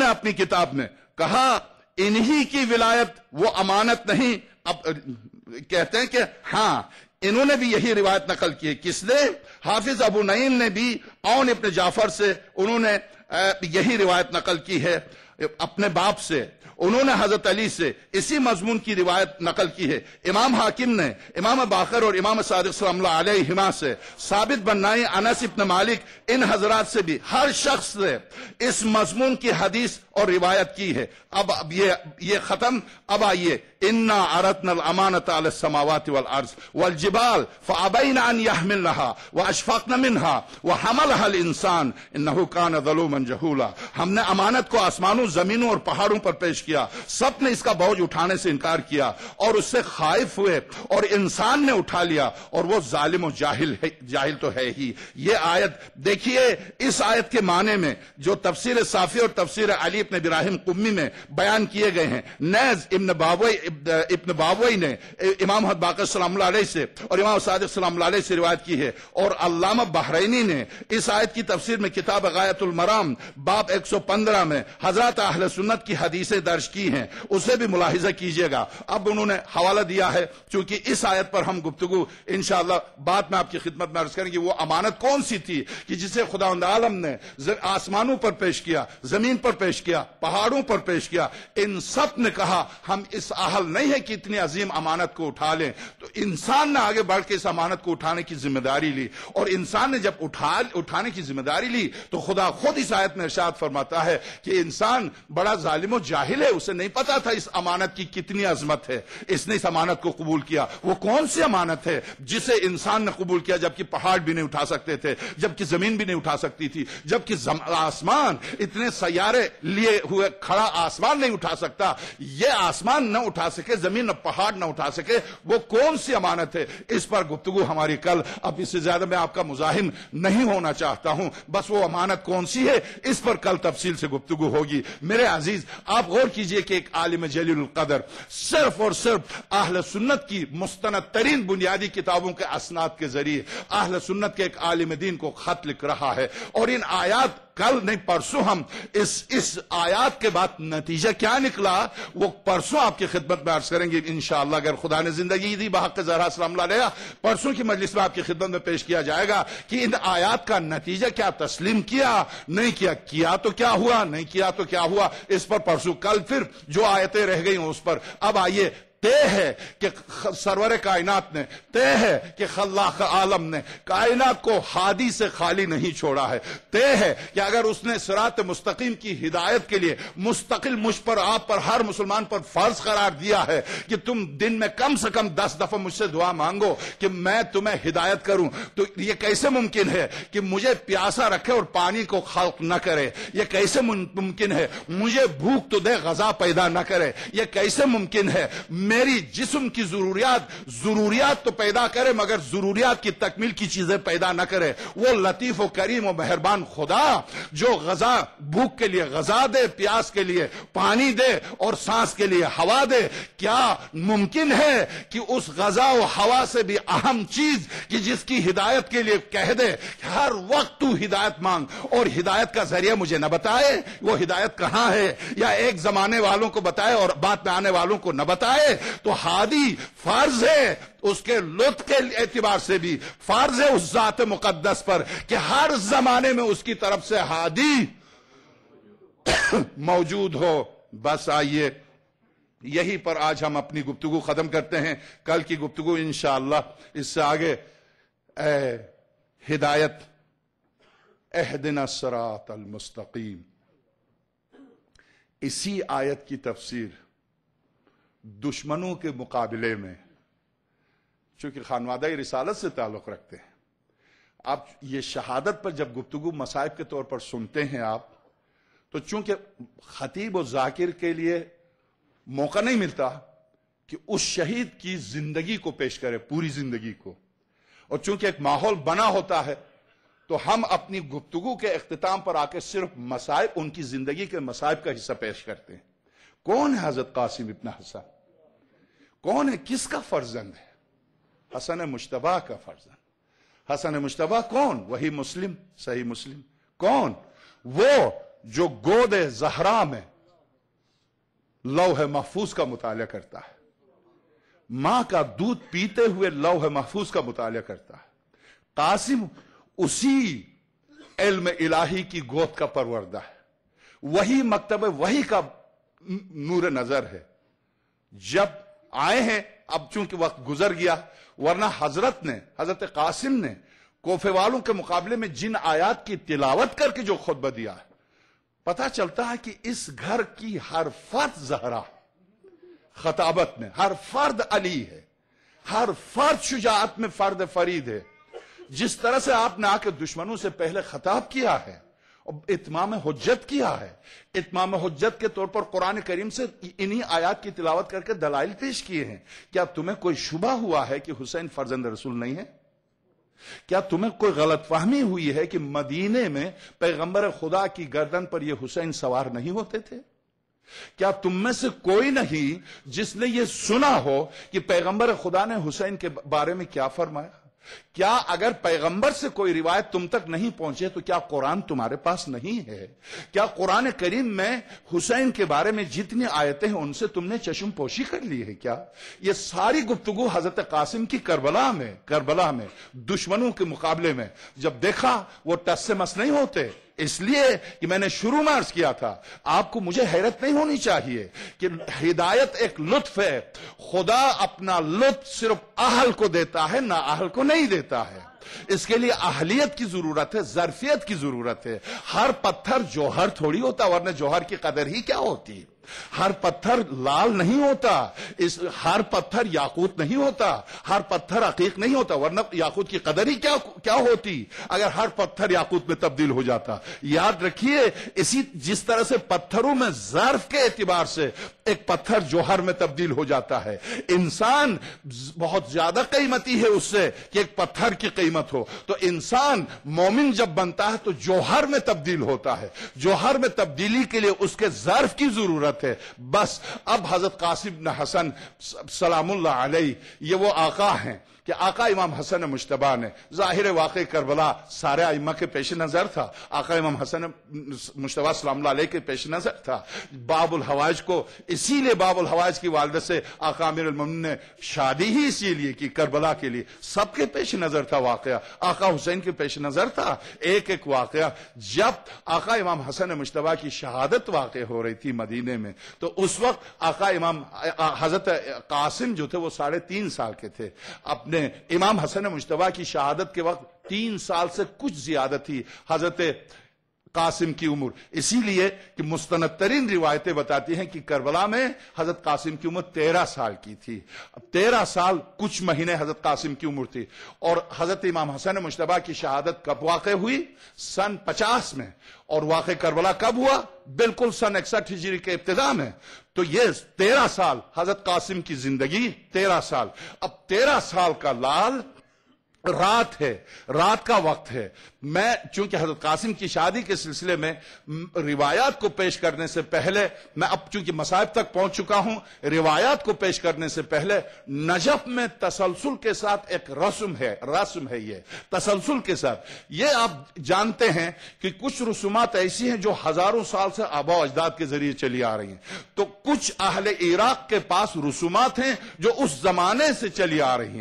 اپنی کتاب میں کہا انہی کی ولایت وہ امانت نہیں. اب کہتے ہیں کہ ہاں انہوں نے بھی یہی روایت نقل کی ہے. کس نے؟ حافظ ابو نعیم نے بھی عون ابن جعفر سے انہوں نے یہی روایت نقل کی ہے اپنے باپ سے. انہوں نے حضرت علی سے اسی مضمون کی روایت نقل کی ہے. امام حاکم نے امام باقر اور امام صادق صلی اللہ علیہما سے، ثابت بنائی، انس ابن مالک، ان حضرات سے بھی ہر شخص سے اس مضمون کی حدیث اور روایت کی ہے. اب یہ ختم. اب آئیے انا عرضنا الامانۃ علی السماوات والارض والجبال فابین ان یحملنها واشفقن منها وحملها الانسان انه كان ظلوما جهولا. ہم نے امانت کو آسمانوں، زمینوں اور پہاڑوں پر پیش کیا، سب نے اس کا بوجھ اٹھانے سے انکار کیا اور اس سے خائف ہوئے، اور انسان نے اٹھا لیا اور وہ ظالم و جاہل تو ہے ہی. یہ آیت دیکھیے، اس آیت کے معنی میں جو تفسیر صافی اور تفسیر علی ابن ابراہیم قمی میں بیان کیے گئے ہیں. نیز ابن باوی نے امام محمد باقر سلام اللہ علیہ سے اور امام صادق سلام اللہ علیہ سے روایت کی ہے، اور علامہ بحرینی نے اس آیت کی تفسیر میں کتاب غایت المرام باب 115 میں حضرات اہل سنت کی حدیثیں درج کی ہیں، اسے بھی ملاحظہ کیجئے گا. اب انہوں نے حوالہ دیا ہے، چونکہ اس آیت پر ہم گفتگو انشاءاللہ بعد میں آپ کی خدمت میں عرض کریں گے. وہ امانت کون سی تھی کہ جسے خداوند عالم نے آسمانوں پر پیش کیا، زمین پر پیش کیا، پہاڑوں پر پیش کیا. ان سب نے کہا ہم اس اہل نہیں ہے کہ اتنی عظیم امانت کو اٹھا لیں. تو انسان نے آگے بڑھ کے اس امانت کو اٹھانے کی ذمہ داری لی، اور انسان نے جب اٹھانے کی ذمہ داری لی تو خدا خود اس آیت میں ارشاد فرماتا ہے کہ انسان بڑا ظالم و جاہل ہے، اسے نہیں پتا تھا اس امانت کی کتنی عظمت ہے. اس نے اس امانت کو قبول کیا. وہ کون سی امانت ہے جسے انسان نے قبول کیا جبکہ پہاڑ بھی نہیں اٹھا سکتے تھے، جبکہ زمین بھی نہیں اٹھا سکتی تھی، جبکہ آسمان اتنے سیارے لیے ہوئے کھڑا آسمان نہیں اٹھا سکتا. یہ آسمان نہ اٹھا سکے، زمین نہ پہاڑ نہ اٹھا سکے، وہ کون سی امانت ہے؟ اس پر گفتگو ہماری کل. اب اس سے زیادہ میں آپ کا مزاحم نہیں ہونا چاہتا ہوں. بس وہ امانت کون سی ہے اس پر کل تفصیل سے گفتگو ہوگی. میرے عزیز، آپ غور کیجئے کہ ایک عالم جلیل القدر صرف اور صرف اہل سنت کی مستند ترین بنیادی کتابوں کے اسناد کے ذریعے اہل سنت کے ایک عالم دین کو خط لکھ رہا ہے. اور ان آیات کل نہیں پرسوں ہم اس آیات کے بعد نتیجہ کیا نکلا وہ پرسوں آپ کی خدمت میں عرض کریں گے انشاءاللہ، اگر خدا نے زندگی دی بحق زہرا سلام اللہ علیہ. پرسوں کی مجلس میں آپ کی خدمت میں پیش کیا جائے گا کہ ان آیات کا نتیجہ کیا، تسلیم کیا نہیں کیا تو کیا ہوا، نہیں کیا تو کیا ہوا. اس پر پرسوں. کل پھر جو آیتیں رہ گئی اس پر. اب آئیے طے ہے کہ سرور کائنات نے، طے ہے کہ خلاق عالم نے کائنات کو ہادی سے خالی نہیں چھوڑا ہے، طے ہے کہ اگر اس نے صراط مستقیم کی ہدایت کے لیے مستقل مجھ پر، آپ پر، ہر مسلمان پر فرض قرار دیا ہے کہ تم دن میں کم سے کم 10 دفعہ مجھ سے دعا مانگو کہ میں تمہیں ہدایت کروں، تو یہ کیسے ممکن ہے کہ مجھے پیاسا رکھے اور پانی کو خلق نہ کرے؟ یہ کیسے ممکن ہے مجھے بھوک تو دے غذا پیدا نہ کرے؟ یہ کیسے ممکن ہے میری جسم کی ضروریات تو پیدا کرے مگر ضروریات کی تکمیل کی چیزیں پیدا نہ کرے؟ وہ لطیف و کریم و مہربان خدا جو غذا، بھوک کے لیے غذا دے، پیاس کے لیے پانی دے اور سانس کے لیے ہوا دے، کیا ممکن ہے کہ اس غذا و ہوا سے بھی اہم چیز کہ جس کی ہدایت کے لیے کہہ دے ہر وقت تو ہدایت مانگ اور ہدایت کا ذریعہ مجھے نہ بتائے؟ وہ ہدایت کہاں ہے؟ یا ایک زمانے والوں کو بتائے اور بعد میں آنے والوں کو نہ بتائے؟ تو ہادی فرض ہے، اس کے لطف کے اعتبار سے بھی فرض ہے اس ذات مقدس پر کہ ہر زمانے میں اس کی طرف سے ہادی موجود ہو۔ بس آئیے یہی پر آج ہم اپنی گفتگو ختم کرتے ہیں، کل کی گفتگو انشاءاللہ اس سے آگے ہدایت، اہدنا الصراط المستقیم، اسی آیت کی تفسیر دشمنوں کے مقابلے میں، چونکہ خانوادہ رسالت سے تعلق رکھتے ہیں، آپ یہ شہادت پر جب گفتگو مصائب کے طور پر سنتے ہیں آپ، تو چونکہ خطیب و ذاکر کے لیے موقع نہیں ملتا کہ اس شہید کی زندگی کو پیش کرے، پوری زندگی کو، اور چونکہ ایک ماحول بنا ہوتا ہے تو ہم اپنی گفتگو کے اختتام پر آ کے صرف مصائب، ان کی زندگی کے مصائب کا حصہ پیش کرتے ہیں۔ کون ہے حضرت قاسم ابن حسن؟ کون ہے؟ کس کا فرزند ہے؟ حسن مجتبیٰ کا فرزند۔ حسن مجتبیٰ کون؟ وہی مسلم، صحیح مسلم۔ کون؟ وہ جو گود زہرا میں لوح محفوظ کا مطالعہ کرتا ہے، ماں کا دودھ پیتے ہوئے لوح محفوظ کا مطالعہ کرتا ہے۔ قاسم اسی علم الہی کی گود کا پروردہ ہے، وہی مکتب وحی کا نور نظر ہے۔ جب آئے ہیں، اب چونکہ وقت گزر گیا، ورنہ حضرت قاسم نے کوفے والوں کے مقابلے میں جن آیات کی تلاوت کر کے جو خطبہ دیا ہے، پتہ چلتا ہے کہ اس گھر کی ہر فرد زہرا، خطابت میں ہر فرد علی ہے، ہر فرد شجاعت میں فرد فرید ہے۔ جس طرح سے آپ نے آ کے دشمنوں سے پہلے خطاب کیا ہے اور اتمام حجت کیا ہے، اتمام حجت کے طور پر قرآن کریم سے انہی آیات کی تلاوت کر کے دلائل پیش کیے ہیں۔ کیا تمہیں کوئی شبہ ہوا ہے کہ حسین فرزند رسول نہیں ہے؟ کیا تمہیں کوئی غلط فہمی ہوئی ہے کہ مدینے میں پیغمبر خدا کی گردن پر یہ حسین سوار نہیں ہوتے تھے؟ کیا تم میں سے کوئی نہیں جس نے یہ سنا ہو کہ پیغمبر خدا نے حسین کے بارے میں کیا فرمایا؟ کیا اگر پیغمبر سے کوئی روایت تم تک نہیں پہنچے تو کیا قرآن تمہارے پاس نہیں ہے؟ کیا قرآن کریم میں حسین کے بارے میں جتنی آیتیں ہیں ان سے تم نے چشم پوشی کر لی ہے کیا؟ یہ ساری گفتگو حضرت قاسم کی کربلا میں دشمنوں کے مقابلے میں جب دیکھا، وہ ٹس سے مس نہیں ہوتے۔ اس لیے کہ میں نے شروع میں عرض کیا تھا، آپ کو مجھے حیرت نہیں ہونی چاہیے کہ ہدایت ایک لطف ہے، خدا اپنا لطف صرف اہل کو دیتا ہے، نا اہل کو نہیں دیتا ہے۔ اس کے لیے اہلیت کی ضرورت ہے، ظرفیت کی ضرورت ہے۔ ہر پتھر جوہر تھوڑی ہوتا، ورنہ جوہر کی قدر ہی کیا ہوتی؟ ہر پتھر لال نہیں ہوتا، ہر پتھر یاقوت نہیں ہوتا، ہر پتھر عقیق نہیں ہوتا، ورنہ یاقوت کی قدر ہی کیا ہوتی اگر ہر پتھر یاقوت میں تبدیل ہو جاتا۔ یاد رکھیے، جس طرح سے پتھروں میں ظرف کے اعتبار سے ایک پتھر جوہر میں تبدیل ہو جاتا ہے، انسان بہت زیادہ قیمتی ہے اس سے کہ ایک پتھر کی قیمت ہو۔ تو انسان مومن جب بنتا ہے تو جوہر میں تبدیل ہوتا ہے، جوہر میں تبدیلی کے لیے اس کے ظرف کی ضرورت ہے۔ بس اب حضرت قاسم بن حسن سلام اللہ علیہ یہ وہ آقا ہیں کہ آقا امام حسن مجتبیٰ نے، ظاہر واقع کربلا سارے ائمہ کے پیش نظر تھا، آقا امام حسن مجتبیٰ سلام اللہ علیہ کے پیش نظر تھا۔ باب الحوائج کو اسی لیے باب الحوائج کی والدہ سے آقا امیر المومنین نے شادی ہی اسی لیے کی، کربلا کے لیے۔ سب کے پیش نظر تھا واقعہ، آقا حسین کے پیش نظر تھا ایک ایک واقعہ۔ جب آقا امام حسن مجتبیٰ کی شہادت واقع ہو رہی تھی مدینے میں، میں. تو اس وقت آقا امام حضرت قاسم جو تھے وہ 3.5 سال کے تھے. اپنے امام حسن مجتبیٰ کی شہادت کے وقت 3 سال سے کچھ زیادہ تھی حضرت قاسم کی عمر. اسی لیے کہ مستند ترین روایتیں بتاتی ہیں کہ کربلا میں حضرت قاسم کی عمر 13 سال کی تھی. 13 سال کچھ مہینے حضرت قاسم کی عمر تھی. اور حضرت امام حسن مجتبیٰ کی شہادت کب واقع ہوئی؟ سن 50 میں. اور واقع کربلا کب ہوا؟ بالکل سن 61 ہجری کے ابتدا میں. تو یہ 13 سال حضرت قاسم کی زندگی 13 سال. اب 13 سال کا لال رات ہے، رات کا وقت ہے. میں چونکہ حضرت قاسم کی شادی کے سلسلے میں روایات کو پیش کرنے سے پہلے، میں اب چونکہ مصائب تک پہنچ چکا ہوں، روایات کو پیش کرنے سے پہلے نجف میں تسلسل کے ساتھ ایک رسم ہے یہ تسلسل کے ساتھ. یہ آپ جانتے ہیں کہ کچھ رسومات ایسی ہیں جو ہزاروں سال سے آبا و اجداد کے ذریعے چلی آ رہی ہیں. تو کچھ اہل عراق کے پاس رسومات ہیں جو اس زمانے سے چلی آ رہی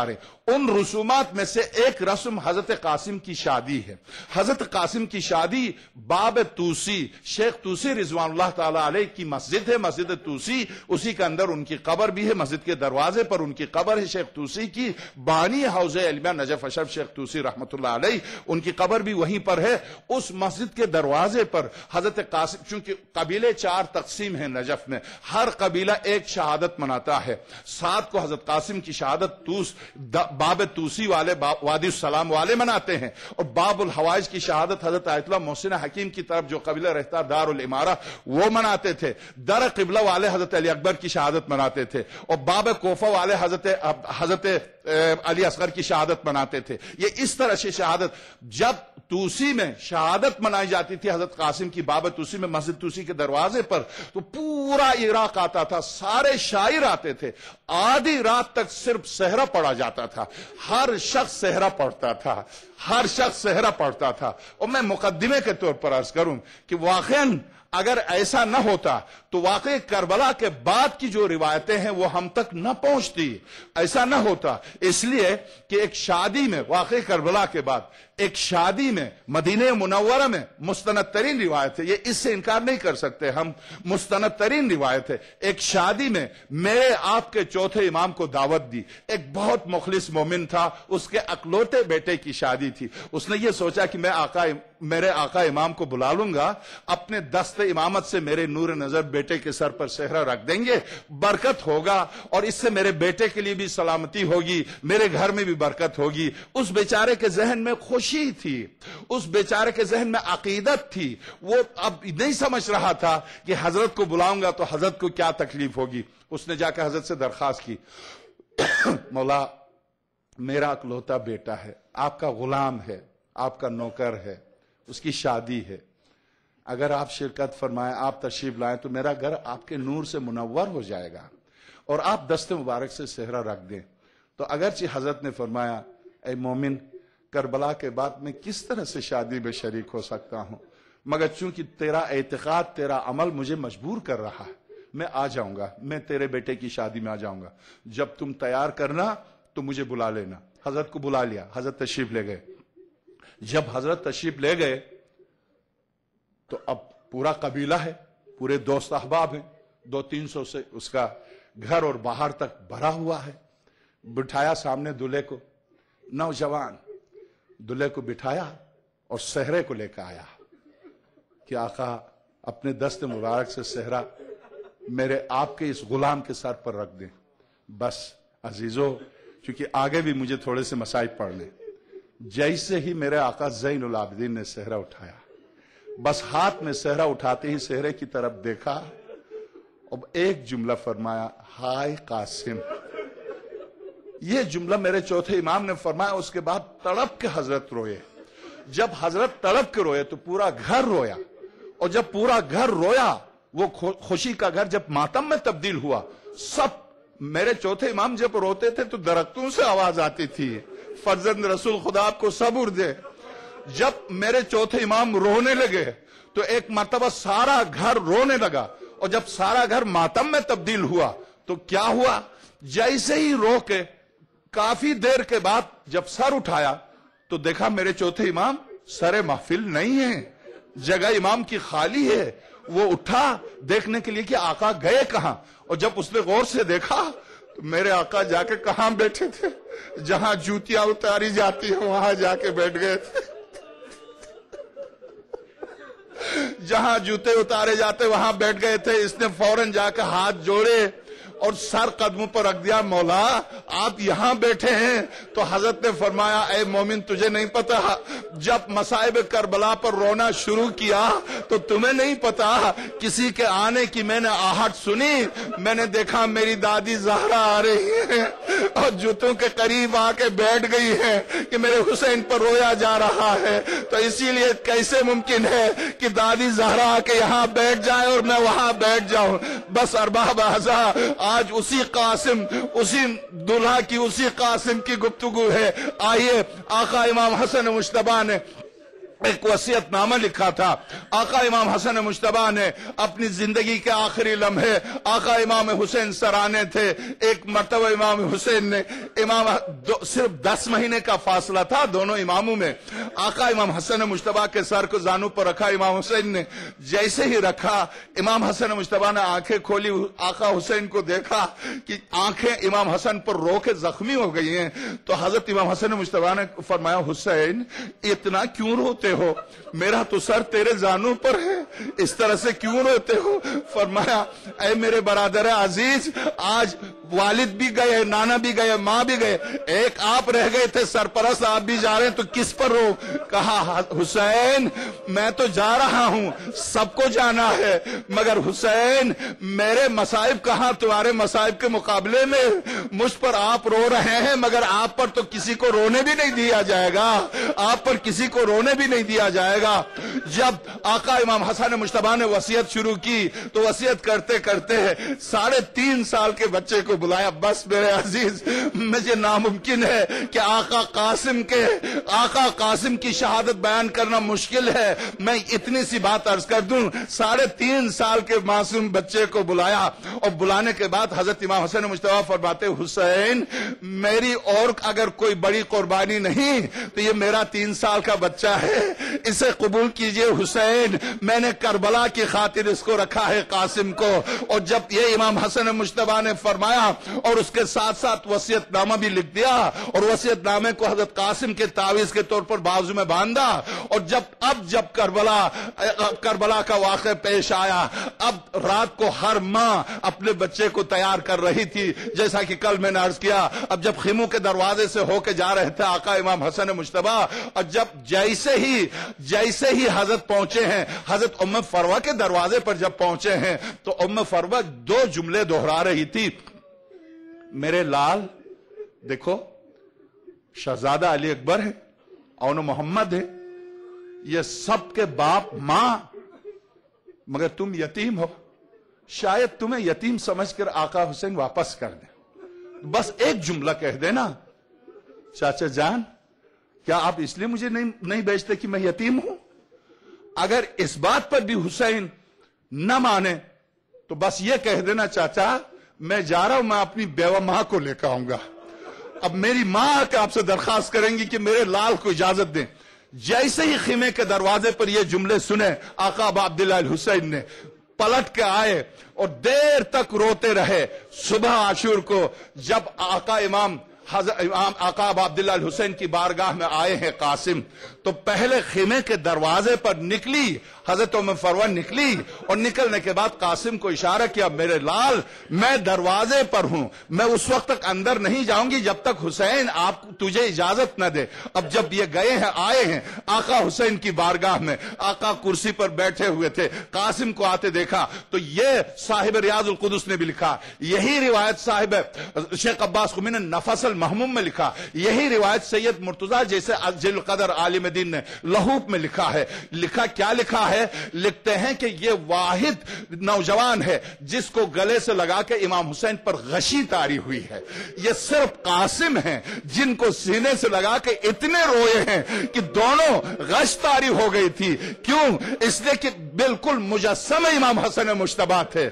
ہیں، ان رسومات میں سے ایک رسم حضرت قاسم کی شادی ہے. حضرت قاسم کی شادی باب توسی، شیخ توسی رضوان اللہ تعالی علیہ کی مسجد ہے، مسجد توسی، اسی کے اندر ان کی قبر بھی ہے. مسجد کے دروازے پر ان کی قبر ہے شیخ توسی کی. بانی حوض علمیہ نجف اشرف شیخ توسی رحمت اللہ علیہ، ان کی قبر بھی وہیں پر ہے. اس مسجد کے دروازے پر حضرت قاسم، چونکہ قبیلے 4 تقسیم ہیں نجف میں، ہر قبیلہ ایک شہادت مناتا ہے. 7 کو حضرت قاسم کی شہادت باب توسی والے، وادی السلام والے مناتے ہیں. اور باب الحوائج کی شہادت حضرت آیت اللہ محسن حکیم کی طرف جو قبیلہ رہتا دار الامارہ وہ مناتے تھے. در قبلہ والے حضرت علی اکبر کی شہادت مناتے تھے. اور باب کوفہ والے حضرت علی اصغر کی شہادت مناتے تھے. یہ اس طرح سے شہادت، جب توسی میں شہادت منائی جاتی تھی حضرت قاسم کی باب توسی میں مسجد توسی کے دروازے پر، تو پورا عراق آتا تھا، سارے شاعر آتے تھے. آدھی رات تک صرف صحرا پڑھا جاتا تھا. ہر شخص صحرا پڑھتا تھا. اور میں مقدمے کے طور پر عرض کروں کہ واقعاً اگر ایسا نہ ہوتا تو واقعی کربلا کے بعد کی جو روایتیں ہیں وہ ہم تک نہ پہنچتی. ایسا نہ ہوتا اس لیے کہ ایک شادی میں، واقعی کربلا کے بعد ایک شادی میں مدینہ منورہ میں مستند ترین روایت ہے، یہ اس سے انکار نہیں کر سکتے ہم، مستند ترین روایت ہے. ایک شادی میں میرے آپ کے چوتھے امام کو دعوت دی. ایک بہت مخلص مومن تھا، اس کے اکلوتے بیٹے کی شادی تھی. اس نے یہ سوچا کہ میرے آقا امام کو بلا لوں گا، اپنے دست امامت سے میرے نور نظر بیٹے کے سر پر صحرا رکھ دیں گے، برکت ہوگا، اور اس سے میرے بیٹے کے لیے بھی سلامتی ہوگی، میرے گھر میں بھی برکت ہوگی. اس بیچارے کے ذہن میں خوشی تھی، اس بیچارے کے ذہن میں عقیدت تھی. وہ اب نہیں سمجھ رہا تھا کہ حضرت کو بلاؤں گا تو حضرت کو کیا تکلیف ہوگی. اس نے جا کے حضرت سے درخواست کی، مولا میرا اکلوتا بیٹا ہے، آپ کا غلام ہے، آپ کا نوکر ہے، اس کی شادی ہے، اگر آپ شرکت فرمائیں، آپ تشریف لائیں تو میرا گھر آپ کے نور سے منور ہو جائے گا، اور آپ دست مبارک سے صحرا رکھ دیں. تو اگرچہ حضرت نے فرمایا، اے مومن، کربلا کے بعد میں کس طرح سے شادی میں شریک ہو سکتا ہوں، مگر چونکہ تیرا اعتقاد، تیرا عمل مجھے مجبور کر رہا ہے، میں آ جاؤں گا، میں تیرے بیٹے کی شادی میں آ جاؤں گا. جب تم تیار کرنا تو مجھے بلا لینا. حضرت کو بلا لیا، حضرت تشریف لے گئے. جب حضرت تشریف لے گئے تو اب پورا قبیلہ ہے، پورے دوست احباب ہیں، 200-300 سے اس کا گھر اور باہر تک بھرا ہوا ہے. بٹھایا سامنے دلہے کو، نوجوان دلہے کو بٹھایا اور صحرے کو لے کے آیا کہ آقا اپنے دست مبارک سے صحرا میرے آپ کے اس غلام کے سر پر رکھ دیں. بس عزیزو، چونکہ آگے بھی مجھے تھوڑے سے مسائل پڑھنے. جیسے ہی میرے آقا زین العابدین نے صحرا اٹھایا، بس ہاتھ میں صحرا اٹھاتے ہی صحرے کی طرف دیکھا، اب ایک جملہ فرمایا، ہائے قاسم. یہ جملہ میرے چوتھے امام نے فرمایا. اس کے بعد تڑپ کے حضرت روئے. جب حضرت تڑپ کے روئے تو پورا گھر رویا، اور جب پورا گھر رویا، وہ خوشی کا گھر جب ماتم میں تبدیل ہوا. سب میرے چوتھے امام جب روتے تھے تو درختوں سے آواز آتی تھی، فرزند رسول خدا آپ کو صبر دے. جب میرے چوتھے امام رونے لگے تو ایک مرتبہ سارا گھر رونے لگا، اور جب سارا گھر ماتم میں تبدیل ہوا تو کیا ہوا، جیسے ہی رو کے کافی دیر کے بعد جب سر اٹھایا تو دیکھا میرے چوتھے امام سر محفل نہیں ہے، جگہ امام کی خالی ہے. وہ اٹھا دیکھنے کے لیے کہ آقا گئے کہاں، اور جب اس نے غور سے دیکھا تو میرے آقا جا کے کہاں بیٹھے تھے؟ جہاں جوتیاں اتاری جاتی ہیں وہاں جا کے بیٹھ گئے تھے، جہاں جوتے اتارے جاتے وہاں بیٹھ گئے تھے۔ اس نے فوراً جا کے ہاتھ جوڑے اور سر قدموں پر رکھ دیا، مولا آپ یہاں بیٹھے ہیں؟ تو حضرت نے فرمایا اے مومن تجھے نہیں پتا جب مصائب کربلا پر رونا شروع کیا تو تمہیں نہیں پتا کسی کے آنے کی میں نے آہٹ سنی، میں نے دیکھا میری دادی زہرا آ رہی ہے اور جوتوں کے قریب آ کے بیٹھ گئی ہے کہ میرے حسین پر رویا جا رہا ہے، تو اسی لیے کیسے ممکن ہے کہ دادی زہرا آ کے یہاں بیٹھ جائے اور میں وہاں بیٹھ جاؤں؟ بس ارباب اعزاء آج اسی قاسم، اسی دلہا کی، اسی قاسم کی گفتگو ہے۔ آئیے آقا امام حسن مجتبی نے ایک وصیت نامہ لکھا تھا۔ آقا امام حسن مجتبی نے اپنی زندگی کے آخری لمحے آقا امام حسین سرانے تھے۔ ایک مرتبہ امام حسین نے صرف 10 مہینے کا فاصلہ تھا دونوں اماموں میں، آقا امام حسن مجتبی کے سر کو زانو پر رکھا، امام حسین نے جیسے ہی رکھا امام حسن مجتبی نے آنکھیں کھولی، آقا حسین کو دیکھا کہ آنکھیں امام حسن پر رو کے زخمی ہو گئی ہیں، تو حضرت امام حسن مجتبی نے فرمایا حسین اتنا کیوں روتے ہو؟ میرا تو سر تیرے زانوں پر ہے، اس طرح سے کیوں روتے ہو؟ فرمایا اے میرے برادر عزیز، آج والد بھی گئے، نانا بھی گئے، ماں بھی گئے، ایک آپ رہ گئے تھے سرپرست، آپ بھی جا رہے ہیں تو کس پر رو؟ کہا حسین میں تو جا رہا ہوں، سب کو جانا ہے، مگر حسین میرے مصائب کہاں تمہارے مصائب کے مقابلے میں؟ مجھ پر آپ رو رہے ہیں مگر آپ پر تو کسی کو رونے بھی نہیں دیا جائے گا، آپ پر کسی کو رونے بھی نہیں دیا جائے گا۔ جب آقا امام حسن مجتبی نے وصیت شروع کی تو وصیت کرتے کرتے 3.5 سال کے بچے کو بلایا۔ بس میرے عزیز مجھے ناممکن ہے کہ آقا قاسم کی شہادت بیان کرنا مشکل ہے، میں اتنی سی بات عرض کر دوں، 3.5 سال کے معصوم بچے کو بلایا، اور بلانے کے بعد حضرت امام حسن مجتبی فرماتے حسین میری اور اگر کوئی بڑی قربانی نہیں تو یہ میرا 3 سال کا بچہ ہے، اسے قبول کیجئے حسین، میں نے کربلا کی خاطر اس کو رکھا ہے قاسم کو۔ اور جب یہ امام حسن مجتبی نے فرمایا اور اس کے ساتھ ساتھ وصیت نامہ بھی لکھ دیا، اور وصیت نامے کو حضرت قاسم کے تعویذ کے طور پر بازو میں باندھا، اور جب کربلا کا واقعہ پیش آیا، اب رات کو ہر ماں اپنے بچے کو تیار کر رہی تھی، جیسا کہ کل میں نے عرض کیا۔ اب جب خیموں کے دروازے سے ہو کے جا رہے تھے آقا امام حسن مجتبی، اور جب جیسے ہی حضرت پہنچے ہیں، حضرت ام فروہ کے دروازے پر جب پہنچے ہیں تو ام فروہ 2 جملے دہرا رہی تھی، میرے لال دیکھو شہزادہ علی اکبر ہے، اون محمد ہے، یہ سب کے باپ ماں، مگر تم یتیم ہو، شاید تمہیں یتیم سمجھ کر آقا حسین واپس کر دیں۔ بس ایک جملہ کہہ دینا چاچا جان، کیا آپ اس لیے مجھے نہیں بیچتے کہ میں یتیم ہوں؟ اگر اس بات پر بھی حسین نہ مانے تو بس یہ کہہ دینا چاچا میں جا رہا ہوں، میں اپنی بیوہ ماں کو لے کر آؤں گا، اب میری ماں آ کے آپ سے درخواست کریں گی کہ میرے لال کو اجازت دیں۔ جیسے ہی خیمے کے دروازے پر یہ جملے سنے آقا ابا عبداللہ الحسین نے پلٹ کے آئے اور دیر تک روتے رہے۔ صبح عاشور کو جب آقا ابا عبداللہ الحسین کی بارگاہ میں آئے ہیں قاسم، تو پہلے خیمے کے دروازے پر نکلی حضرت ام فروہ نکلی، اور نکلنے کے بعد قاسم کو اشارہ کیا میرے لال میں دروازے پر ہوں، میں اس وقت تک اندر نہیں جاؤں گی جب تک حسین آپ تجھے اجازت نہ دے۔ اب جب یہ گئے ہیں آئے ہیں آقا حسین کی بارگاہ میں، آقا کرسی پر بیٹھے ہوئے تھے، قاسم کو آتے دیکھا تو یہ صاحب ریاض القدس نے بھی لکھا، یہی روایت صاحب شیخ عباس قمی نے نفس المحموم میں لکھا، یہی روایت سید مرتضیٰ جیسے جلیل القدر عالم دین نے لہوب میں لکھا ہے۔ کیا لکھا ہے؟ لکھتے ہیں کہ یہ واحد نوجوان ہے جس کو گلے سے لگا کے امام حسین پر غشی طاری ہوئی ہے، یہ صرف قاسم ہیں جن کو سینے سے لگا کے اتنے روئے ہیں کہ دونوں غش طاری ہو گئی تھی۔ کیوں؟ اس لیے کہ بالکل مجسم امام حسن مجتبی تھے،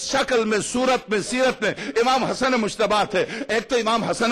شکل میں، صورت میں، سیرت میں امام حسن مجتبی تھے۔ ایک تو امام حسن